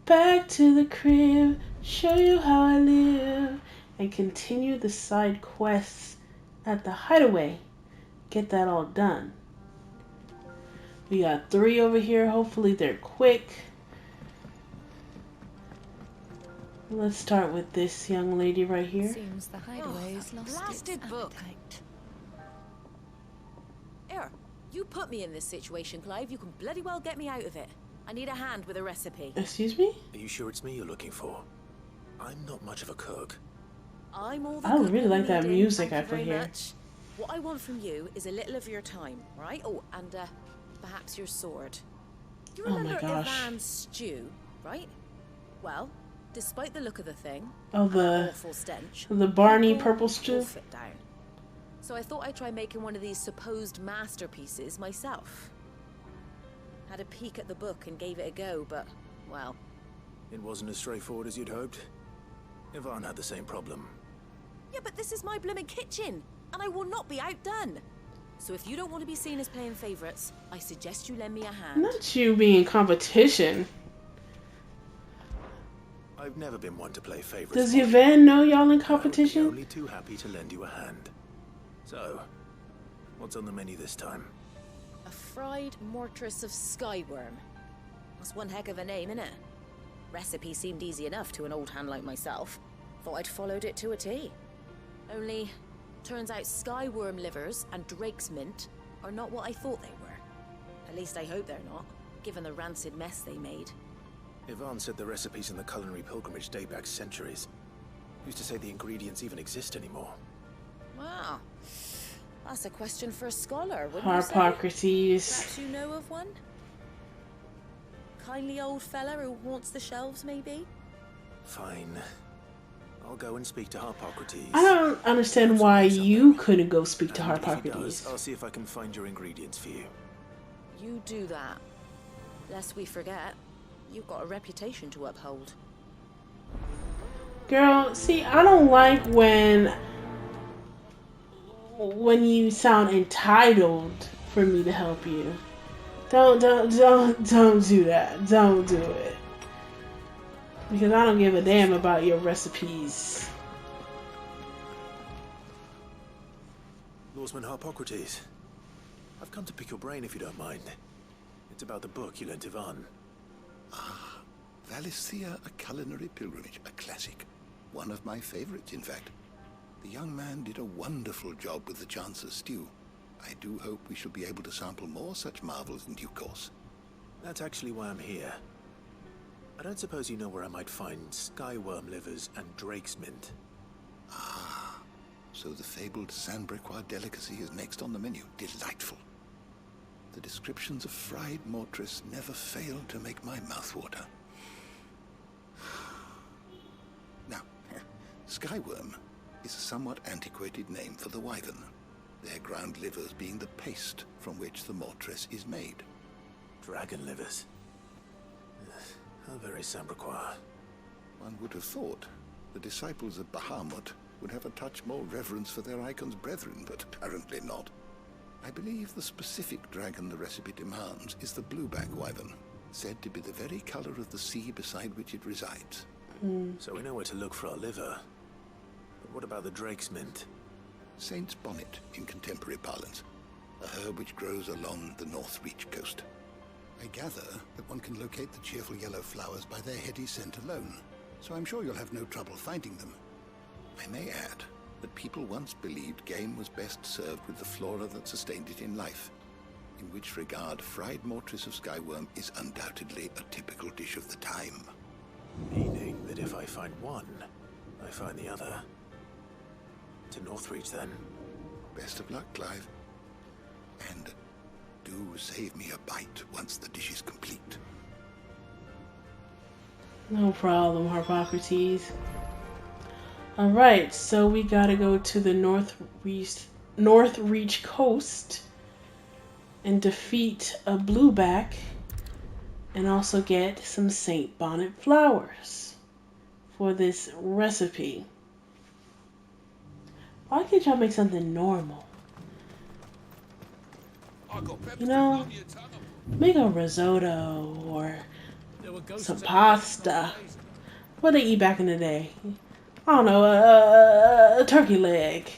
back to the crib, show you how I live, and continue the side quests at the hideaway. Get that all done. We got 3 over here. Hopefully they're quick. Let's start with this young lady right here.
Seems the hideaway's lost
blasted
its
book.
appetite.
Here, you put me in this situation, Clive. You can bloody well get me out of it. I need a hand with a recipe.
Excuse me?
Are you sure it's me you're looking for? I'm not much of a cook.
I'm all the
I
good
really
we
like that
need in,
music
thank
I
you
put
very
here.
much. What I want from you is a little of your time, right? Oh, and perhaps your sword. You
Oh my
remember
gosh.
Ivan's stew, right? Well, Despite the look of the thing,
Oh, the
awful stench,
Barney
people
purple
will
stew.
fit down. So I thought I'd try making one of these supposed masterpieces myself. Had a peek at the book and gave it a go, but, well...
It wasn't as straightforward as you'd hoped. Yvonne had the same problem.
Yeah, but this is my blooming kitchen, and I will not be outdone. So if you don't want to be seen as playing favourites, I suggest you lend me a hand.
Not you being in competition.
I've never been one to play favorites.
Does Yvonne know y'all in
I
competition?
would be only too happy to lend you a hand. So, what's on the menu this time?
A fried mortress of skyworm. That's one heck of a name, innit? Recipe seemed easy enough to an old hand like myself. Thought I'd followed it to a T. Only, turns out skyworm livers and drake's mint are not what I thought they were. At least I hope they're not, given the rancid mess they made.
Yvonne said the recipes in the culinary pilgrimage date back centuries. Who's to say the ingredients even exist anymore?
Wow. That's a question for a scholar, wouldn't you say?
Harpocrates.
Perhaps you know of one? Kindly old fella who haunts the shelves, maybe?
Fine. I'll go and speak to Harpocrates.
I don't understand why you couldn't go speak to
And if he
Harpocrates.
does, I'll see if I can find your ingredients for you.
You do that. Lest we forget, you've got a reputation to uphold.
Girl, see, I don't like when you sound entitled for me to help you. Don't do that. Don't do it. Because I don't give a damn about your recipes.
Lawsman Harpocrates, I've come to pick your brain if you don't mind. It's about the book you lent Yvonne.
Ah, Valisthea, A Culinary Pilgrimage, a classic. One of my favorites, in fact. The young man did a wonderful job with the Chance's stew. I do hope we shall be able to sample more such marvels in due course.
That's actually why I'm here. I don't suppose you know where I might find skyworm livers and drake's mint.
Ah, so the fabled Sandbrequois delicacy is next on the menu. Delightful. The descriptions of fried mortress never fail to make my mouth water. Now, skyworm is a somewhat antiquated name for the wyvern, their ground livers being the paste from which the mortress is made.
Dragon livers. How very Sandbrequois.
One would have thought the disciples of Bahamut would have a touch more reverence for their Eikons brethren, but apparently not. I believe the specific dragon the recipe demands is the blueback wyvern, said to be the very color of the sea beside which it resides.
So we know where to look for our liver. But what about the drake's mint?
Saint's bonnet in contemporary parlance, a herb which grows along the North Reach coast. I gather that one can locate the cheerful yellow flowers by their heady scent alone, so I'm sure you'll have no trouble finding them. I may add that people once believed game was best served with the flora that sustained it in life, in which regard fried mortress of skyworm is undoubtedly a typical dish of the time.
Meaning that if I find one, I find the other. To Northreach, then.
Best of luck, Clive. And do save me a bite once the dish is complete.
No problem, Harpocrates. Alright, so we gotta go to the North Reach coast and defeat a blueback and also get some Saint Bonnet flowers for this recipe. Why can't y'all make something normal? You know, make a risotto or some pasta. What they eat back in the day? I don't know, a turkey leg.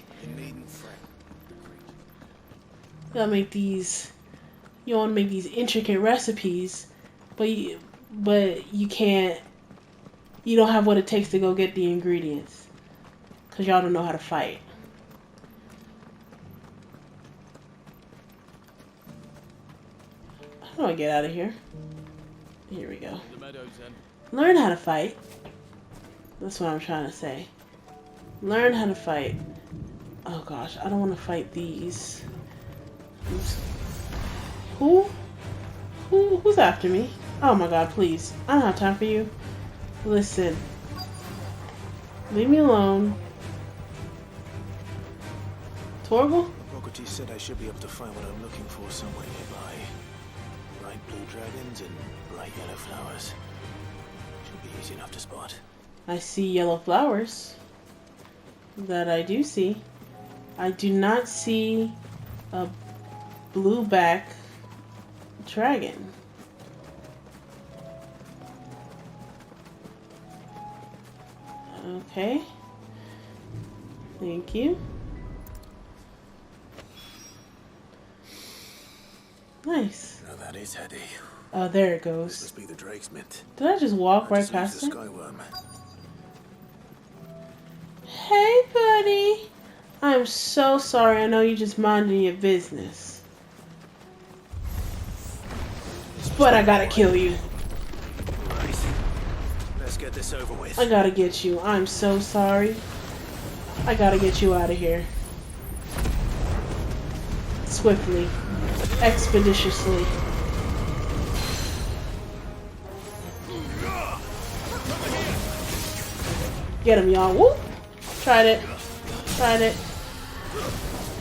You don't make these intricate recipes, but you can't. You don't have what it takes to go get the ingredients, cause y'all don't know how to fight. How do I get out of here? Here we go. Learn how to fight. That's what I'm trying to say. Learn how to fight. Oh gosh, I don't want to fight these. Oops. Who's after me? Oh my god, please. I don't have time for you. Listen, Leave me alone. Torgal?
Rockety said I should be able to find what I'm looking for somewhere nearby. Bright blue dragons and bright yellow flowers. Should be easy enough to spot.
I see yellow flowers. That I do see. I do not see a blueback dragon. Okay. Thank you. Nice.
Now that is heady.
Oh, there it
This
goes.
must be the Drake's
Did I just walk right
Just use
past
the
it?
Skyworm.
Hey, buddy. I'm so sorry. I know you just minding your business. But I gotta kill you.
Right. Let's get this over with.
I gotta get you. I'm so sorry. I gotta get you out of here. Swiftly. Expeditiously. Get him, y'all. Woo! Tried it. Tried it.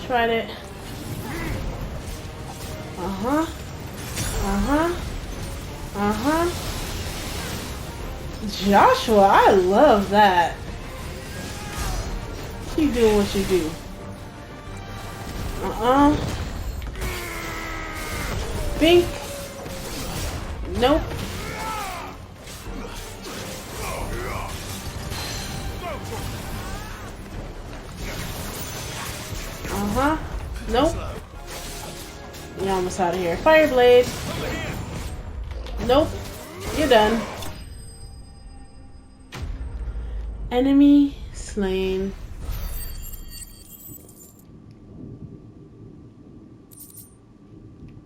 Tried it. Uh-huh. Uh-huh. Uh-huh. Joshua, I love that. Keep doing what you do. Uh-uh. Bink. Nope. Uh-huh. Nope. You're almost out of here. Fireblade. Nope. You're done. Enemy slain.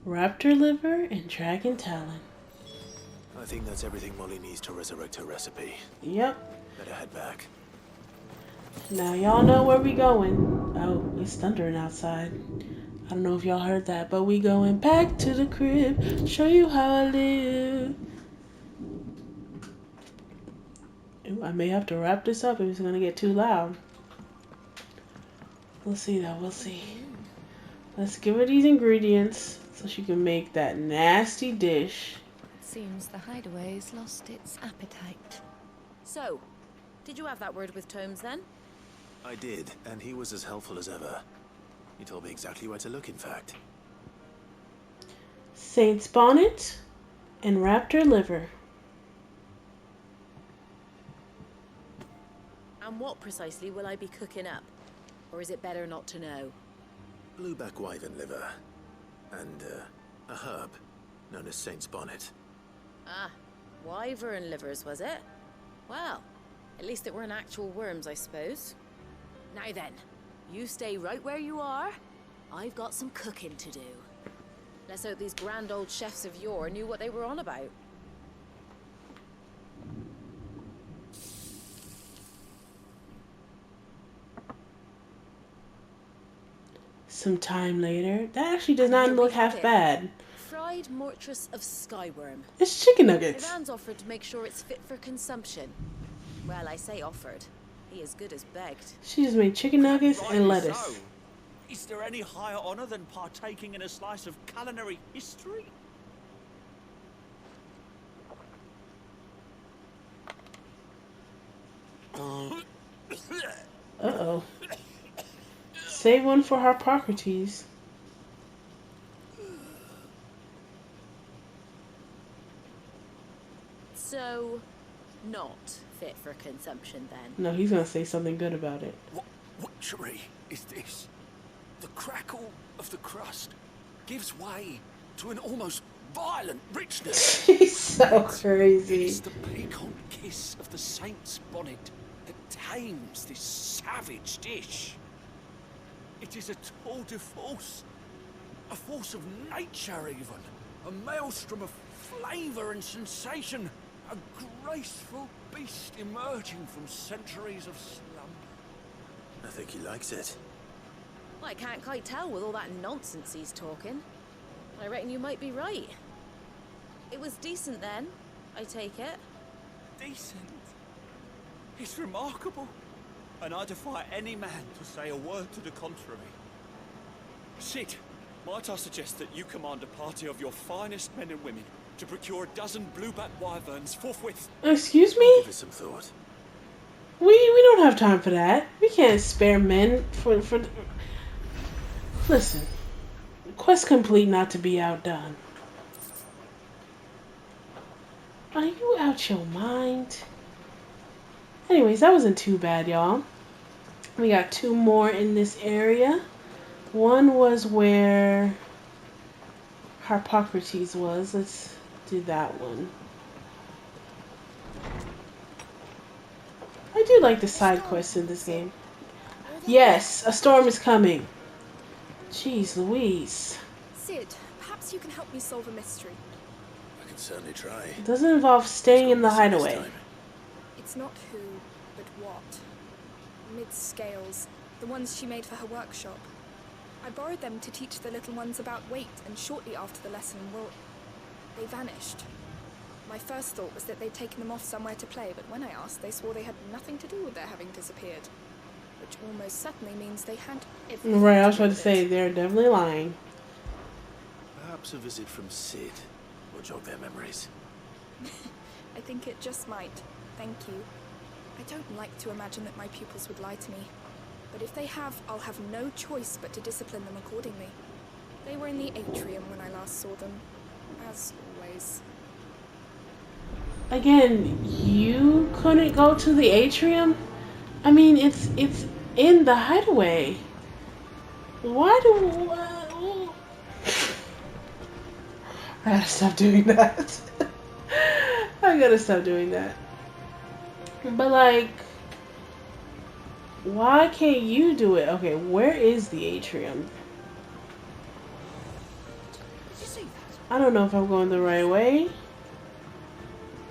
Raptor liver and dragon talon.
I think that's everything Molly needs to resurrect her recipe.
Yep.
Better head back.
Now y'all know where we going. Oh, it's thundering outside. I don't know if y'all heard that, but we going back to the crib. Show you how I live. Ooh, I may have to wrap this up if it's gonna get too loud. We'll see though, we'll see. Let's give her these ingredients so she can make that nasty dish.
Seems the hideaway's lost its appetite.
So, did you have that word with Tomes then?
I did, and he was as helpful as ever. He told me exactly where to look, in fact.
Saint's bonnet and raptor liver.
And what precisely will I be cooking up? Or is it better not to know?
Blueback wyvern liver. And, a herb known as Saint's bonnet.
Ah, wyvern livers, was it? Well, at least it weren't actual worms, I suppose. Now then, you stay right where you are. I've got some cooking to do. Let's hope these grand old chefs of yore knew what they were on about.
Some time later. That actually does not look half bad.
Fried mortress of skyworm.
It's chicken nuggets.
Ivan's offered to make sure it's fit for consumption. Well, I say offered. He as good as begged.
She just made chicken nuggets and lettuce.
So, is there any higher honor than partaking in a slice of culinary history?
Uh-oh. Save one for Harpocrates.
So, not fit for consumption then?
No, he's gonna say something good about it.
What witchery is this? The crackle of the crust gives way to an almost violent richness.
He's so crazy.
It's the piquant kiss of the saint's bonnet that tames this savage dish. It is a tour de force, a force of nature even, a maelstrom of flavour and sensation, a graceful beast emerging from centuries of slumber.
I think he likes it.
Well, I can't quite tell with all that nonsense he's talking. I reckon you might be right. It was decent then, I take it.
Decent? It's remarkable. and I defy any man to say a word to the contrary. Sid, might I suggest that you command a party of your finest men and women to procure a dozen blueback wyverns forthwith?
Excuse me?
Give it some thought.
We don't have time for that. We can't spare men for. Listen, quest complete, not to be outdone. Are you out your mind? Anyways, that wasn't too bad, y'all. We got 2 more in this area. One was where Harpocrates was. Let's do that one. I do like the side quests in this game. Yes, a storm is coming. Jeez Louise.
Sid, perhaps you can help me solve a mystery.
I can certainly try.
It doesn't involve staying in the hideaway.
It's not who, but what. Mid's scales, the ones she made for her workshop. I borrowed them to teach the little ones about weight, and shortly after the lesson, well, they vanished. My first thought was that they'd taken them off somewhere to play, but when I asked, they swore they had nothing to do with their having disappeared. Which almost certainly means they had everything.
Right, I was about to say, they're definitely lying.
Perhaps a visit from Sid will jog their memories.
I think it just might. Thank you. I don't like to imagine that my pupils would lie to me. But if they have, I'll have no choice but to discipline them accordingly. They were in the atrium when I last saw them. As always.
Again, you couldn't go to the atrium? I mean, it's in the hideaway. Why do... I gotta stop doing that. I gotta stop doing that. But like, why can't you do it? Okay, where is the atrium? I don't know if I'm going the right way.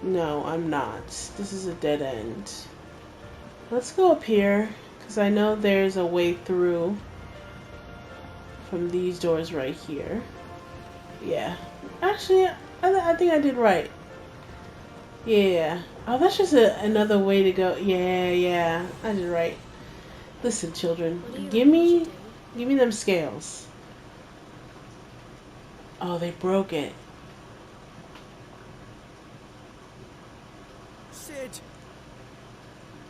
No, I'm not. This is a dead end. Let's go up here, because I know there's a way through from these doors right here. Yeah. Actually, I think I did right. Yeah. Oh, that's just another way to go. Yeah, I did right. Listen, children, give me them scales. Oh, they broke it.
Sid!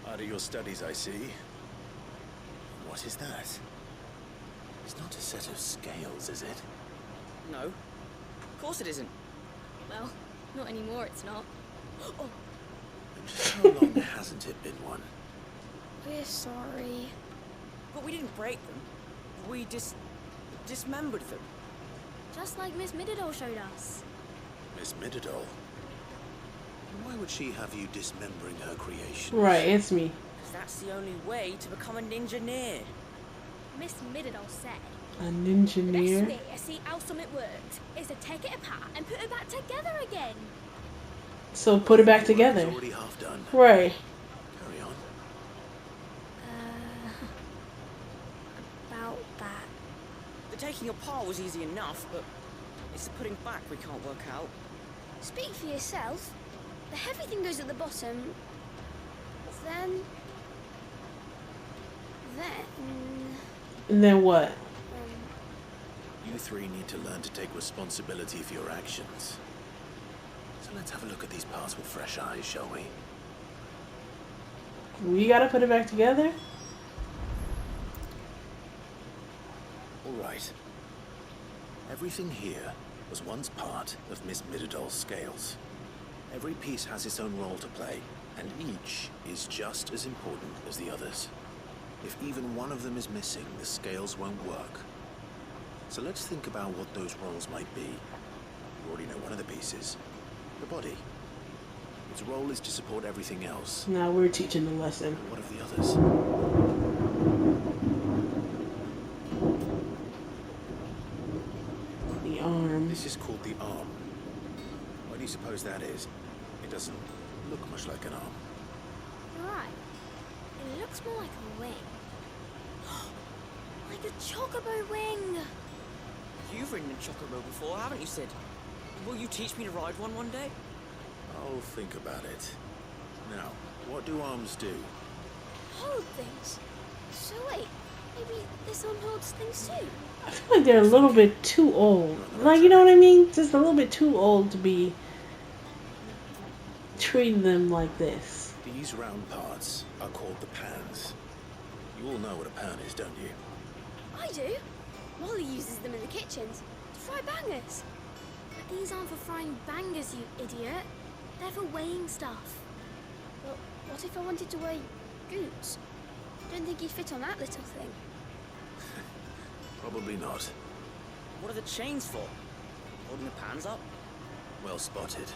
Out of your studies, I see. What is that? It's not a set of scales, is it?
No. Of course it isn't.
Well, not anymore, it's not.
Oh.
And just how long hasn't it been one?
We're sorry.
But we didn't break them. We dismembered them.
Just like Miss Mididol showed us.
Miss Mididol? Why would she have you dismembering her creation?
Right, it's me.
Because that's the only way to become a ninja-neer.
Miss Mididol said.
A ninja-neer?
The best way to see how something works is to take it apart and put it back together again.
So put it back together.
It's already half done.
Right.
Carry on.
About that.
The taking apart was easy enough, but it's the putting back we can't work out.
Speak for yourself. The heavy thing goes at the bottom. Then...
And then what?
You three need to learn to take responsibility for your actions. So let's have a look at these parts with fresh eyes, shall we?
We gotta put it back together?
Alright. Everything here was once part of Miss Mididol's scales. Every piece has its own role to play, and each is just as important as the others. If even one of them is missing, the scales won't work. So let's think about what those roles might be. You already know one of the pieces. The body. Its role is to support everything else.
Now we're teaching the lesson.
What of the others?
The arm.
This is called the arm. Why do you suppose that is? It doesn't look much like an arm.
You're right. It looks more like a wing. Like a chocobo wing.
You've ridden a chocobo before, haven't you, Sid? Will you teach me to ride one day?
I'll think about it. Now, what do arms do?
hold things. So wait, maybe this arm holds things too?
I feel like they're a little bit too old. Like, you know what I mean? Just a little bit too old to be treating them like this.
These round parts are called the pans. You all know what a pan is, don't you?
I do. Molly uses them in the kitchens to fry bangers. But these aren't for frying bangers, you idiot. They're for weighing stuff. Well, what if I wanted to weigh goods? Don't think you'd fit on that little thing.
Probably not.
What are the chains for? Holding the pans up?
Well spotted.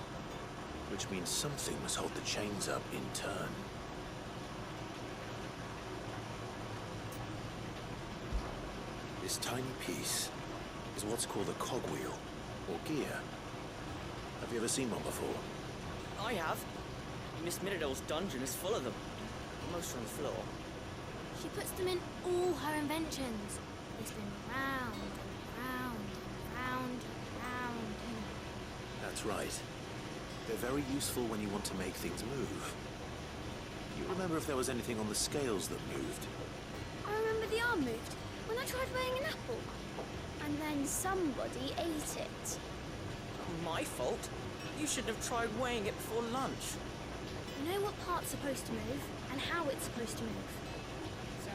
Which means something must hold the chains up in turn. This tiny piece is what's called a cogwheel, or gear. Have you ever seen one before?
I have. Miss Mirador's dungeon is full of them. Most on the floor.
She puts them in all her inventions. They spin round and round and round and round.
That's right. They're very useful when you want to make things move. You remember if there was anything on the scales that moved?
I remember the arm moved when I tried weighing an apple. And then somebody ate it.
My fault? You should have tried weighing it before lunch.
You know what part's supposed to move and how it's supposed to move. So,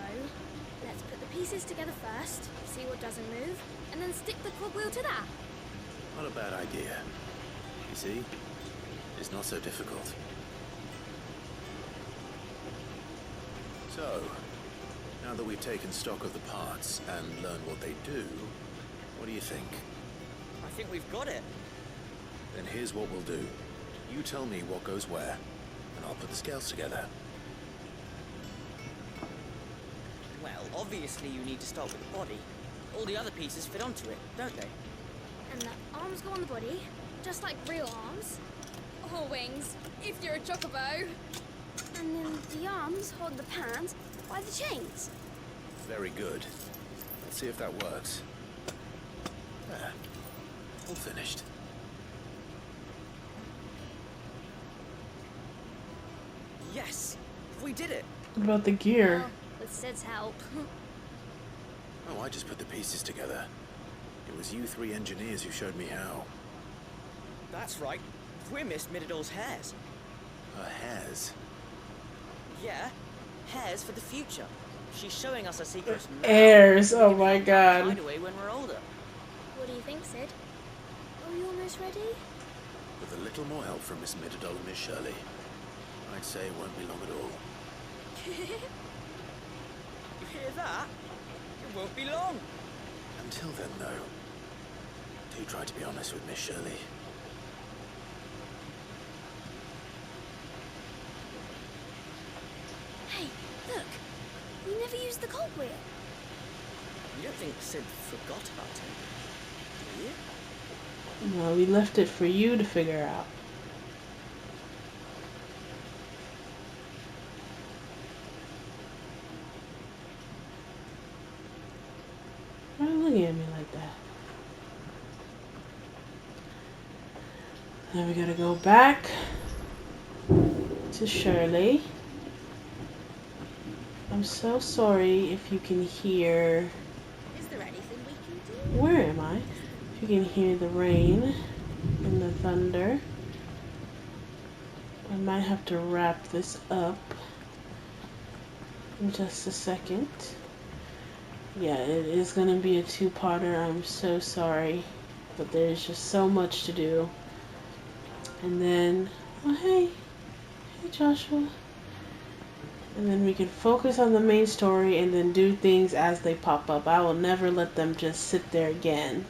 let's put the pieces together first, see what doesn't move, and then stick the cogwheel to that.
Not a bad idea. You see? It's not so difficult. So, now that we've taken stock of the parts and learned what they do, what do you think?
I think we've got it.
Then here's what we'll do. You tell me what goes where, and I'll put the scales together.
Well, obviously you need to start with the body. All the other pieces fit onto it, don't they?
And the arms go on the body, just like real arms. Or wings, if you're a chocobo. And then the arms hold the pans by the chains.
Very good. Let's see if that works. There. All finished.
Yes! We did it!
What about the gear?
Well, with Sid's help.
Oh, I just put the pieces together. It was you three engineers who showed me how.
That's right. We're Miss Mirador's hairs.
Her hairs?
Yeah. Hairs for the future. She's showing us her secrets now.
Heirs, oh my god.
Hideaway when we're older.
What do you think, Sid? Are you almost ready?
With a little more help from Miss Mirador and Miss Shirley, I'd say it won't be long at all.
You hear that? It won't be long.
Until then, though, do try to be honest with Miss Shirley.
Hey, look. We never used the cogwheel.
You don't think Sid forgot about it, do you?
No, we left it for you to figure out. Why are you looking at me like that? Then we gotta go back to Shirley. I'm so sorry if you can hear...
Is there anything we can do?
Where am I? If you can hear the rain and the thunder. I might have to wrap this up in just a second. Yeah, it is going to be a two-parter. I'm so sorry. But there's just so much to do. And then... Oh, hey. Hey, Joshua. And then we can focus on the main story and then do things as they pop up. I will never let them just sit there again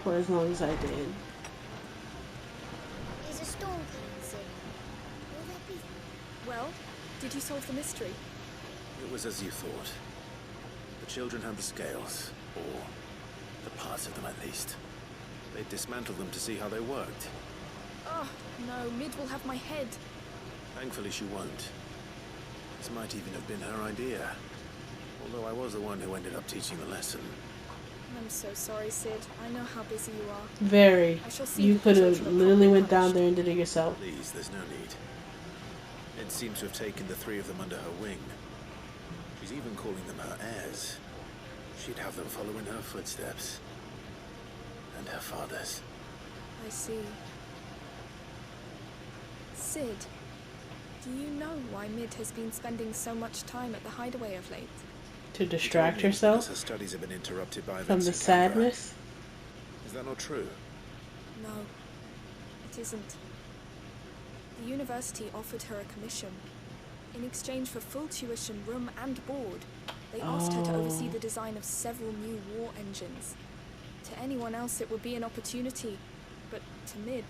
for as long as I did.
Is a storm coming, Sid? Will there be...
Well, did you solve the mystery?
It was as you thought. The children had the scales, or the parts of them at least. They dismantled them to see how they worked.
Oh, no, Mid will have my head.
Thankfully she won't. This might even have been her idea. Although I was the one who ended up teaching the lesson.
I'm so sorry, Sid. I know how busy you are.
Very.
I shall see
You
that the
could have
children are
literally
properly
went down
punished.
there and did it yourself.
Please, there's no need. Ed seems to have taken the three of them under her wing. She's even calling them her heirs. She'd have them follow in her footsteps. And her father's.
I see. Sid, do you know why Mid has been spending so much time at the hideaway of late?
To distract herself
her studies have been interrupted by
from the
events in Canberra.
sadness?
Is that not true?
No, it isn't. The university offered her a commission. In exchange for full tuition, room and board, they asked her to oversee the design of several new war engines. To anyone else it would be an opportunity, but to Mid,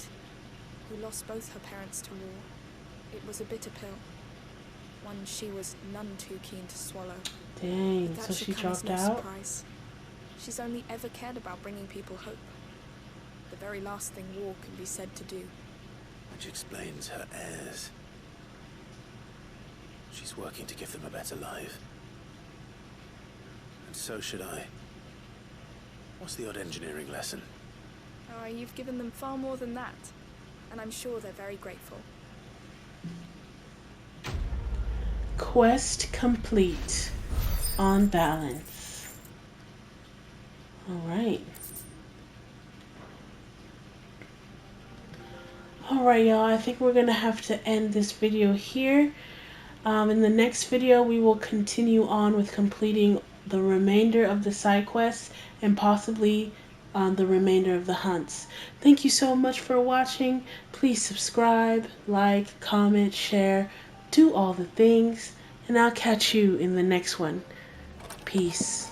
who lost both her parents to war, it was a bitter pill. One she was none too keen to swallow.
Dang,
But that
so
should
she
come as
dropped
no
out?
surprise. She's only ever cared about bringing people hope. The very last thing war can be said to do.
Which explains her heirs. She's working to give them a better life. And so should I. What's the odd engineering lesson?
Oh, you've given them far more than that. And I'm sure they're very grateful.
Quest complete. On balance. Alright. Alright, y'all. I think we're going to have to end this video here. In the next video, we will continue on with completing the remainder of the side quests and possibly the remainder of the hunts. Thank you so much for watching. Please subscribe, like, comment, share, do all the things, and I'll catch you in the next one. Peace.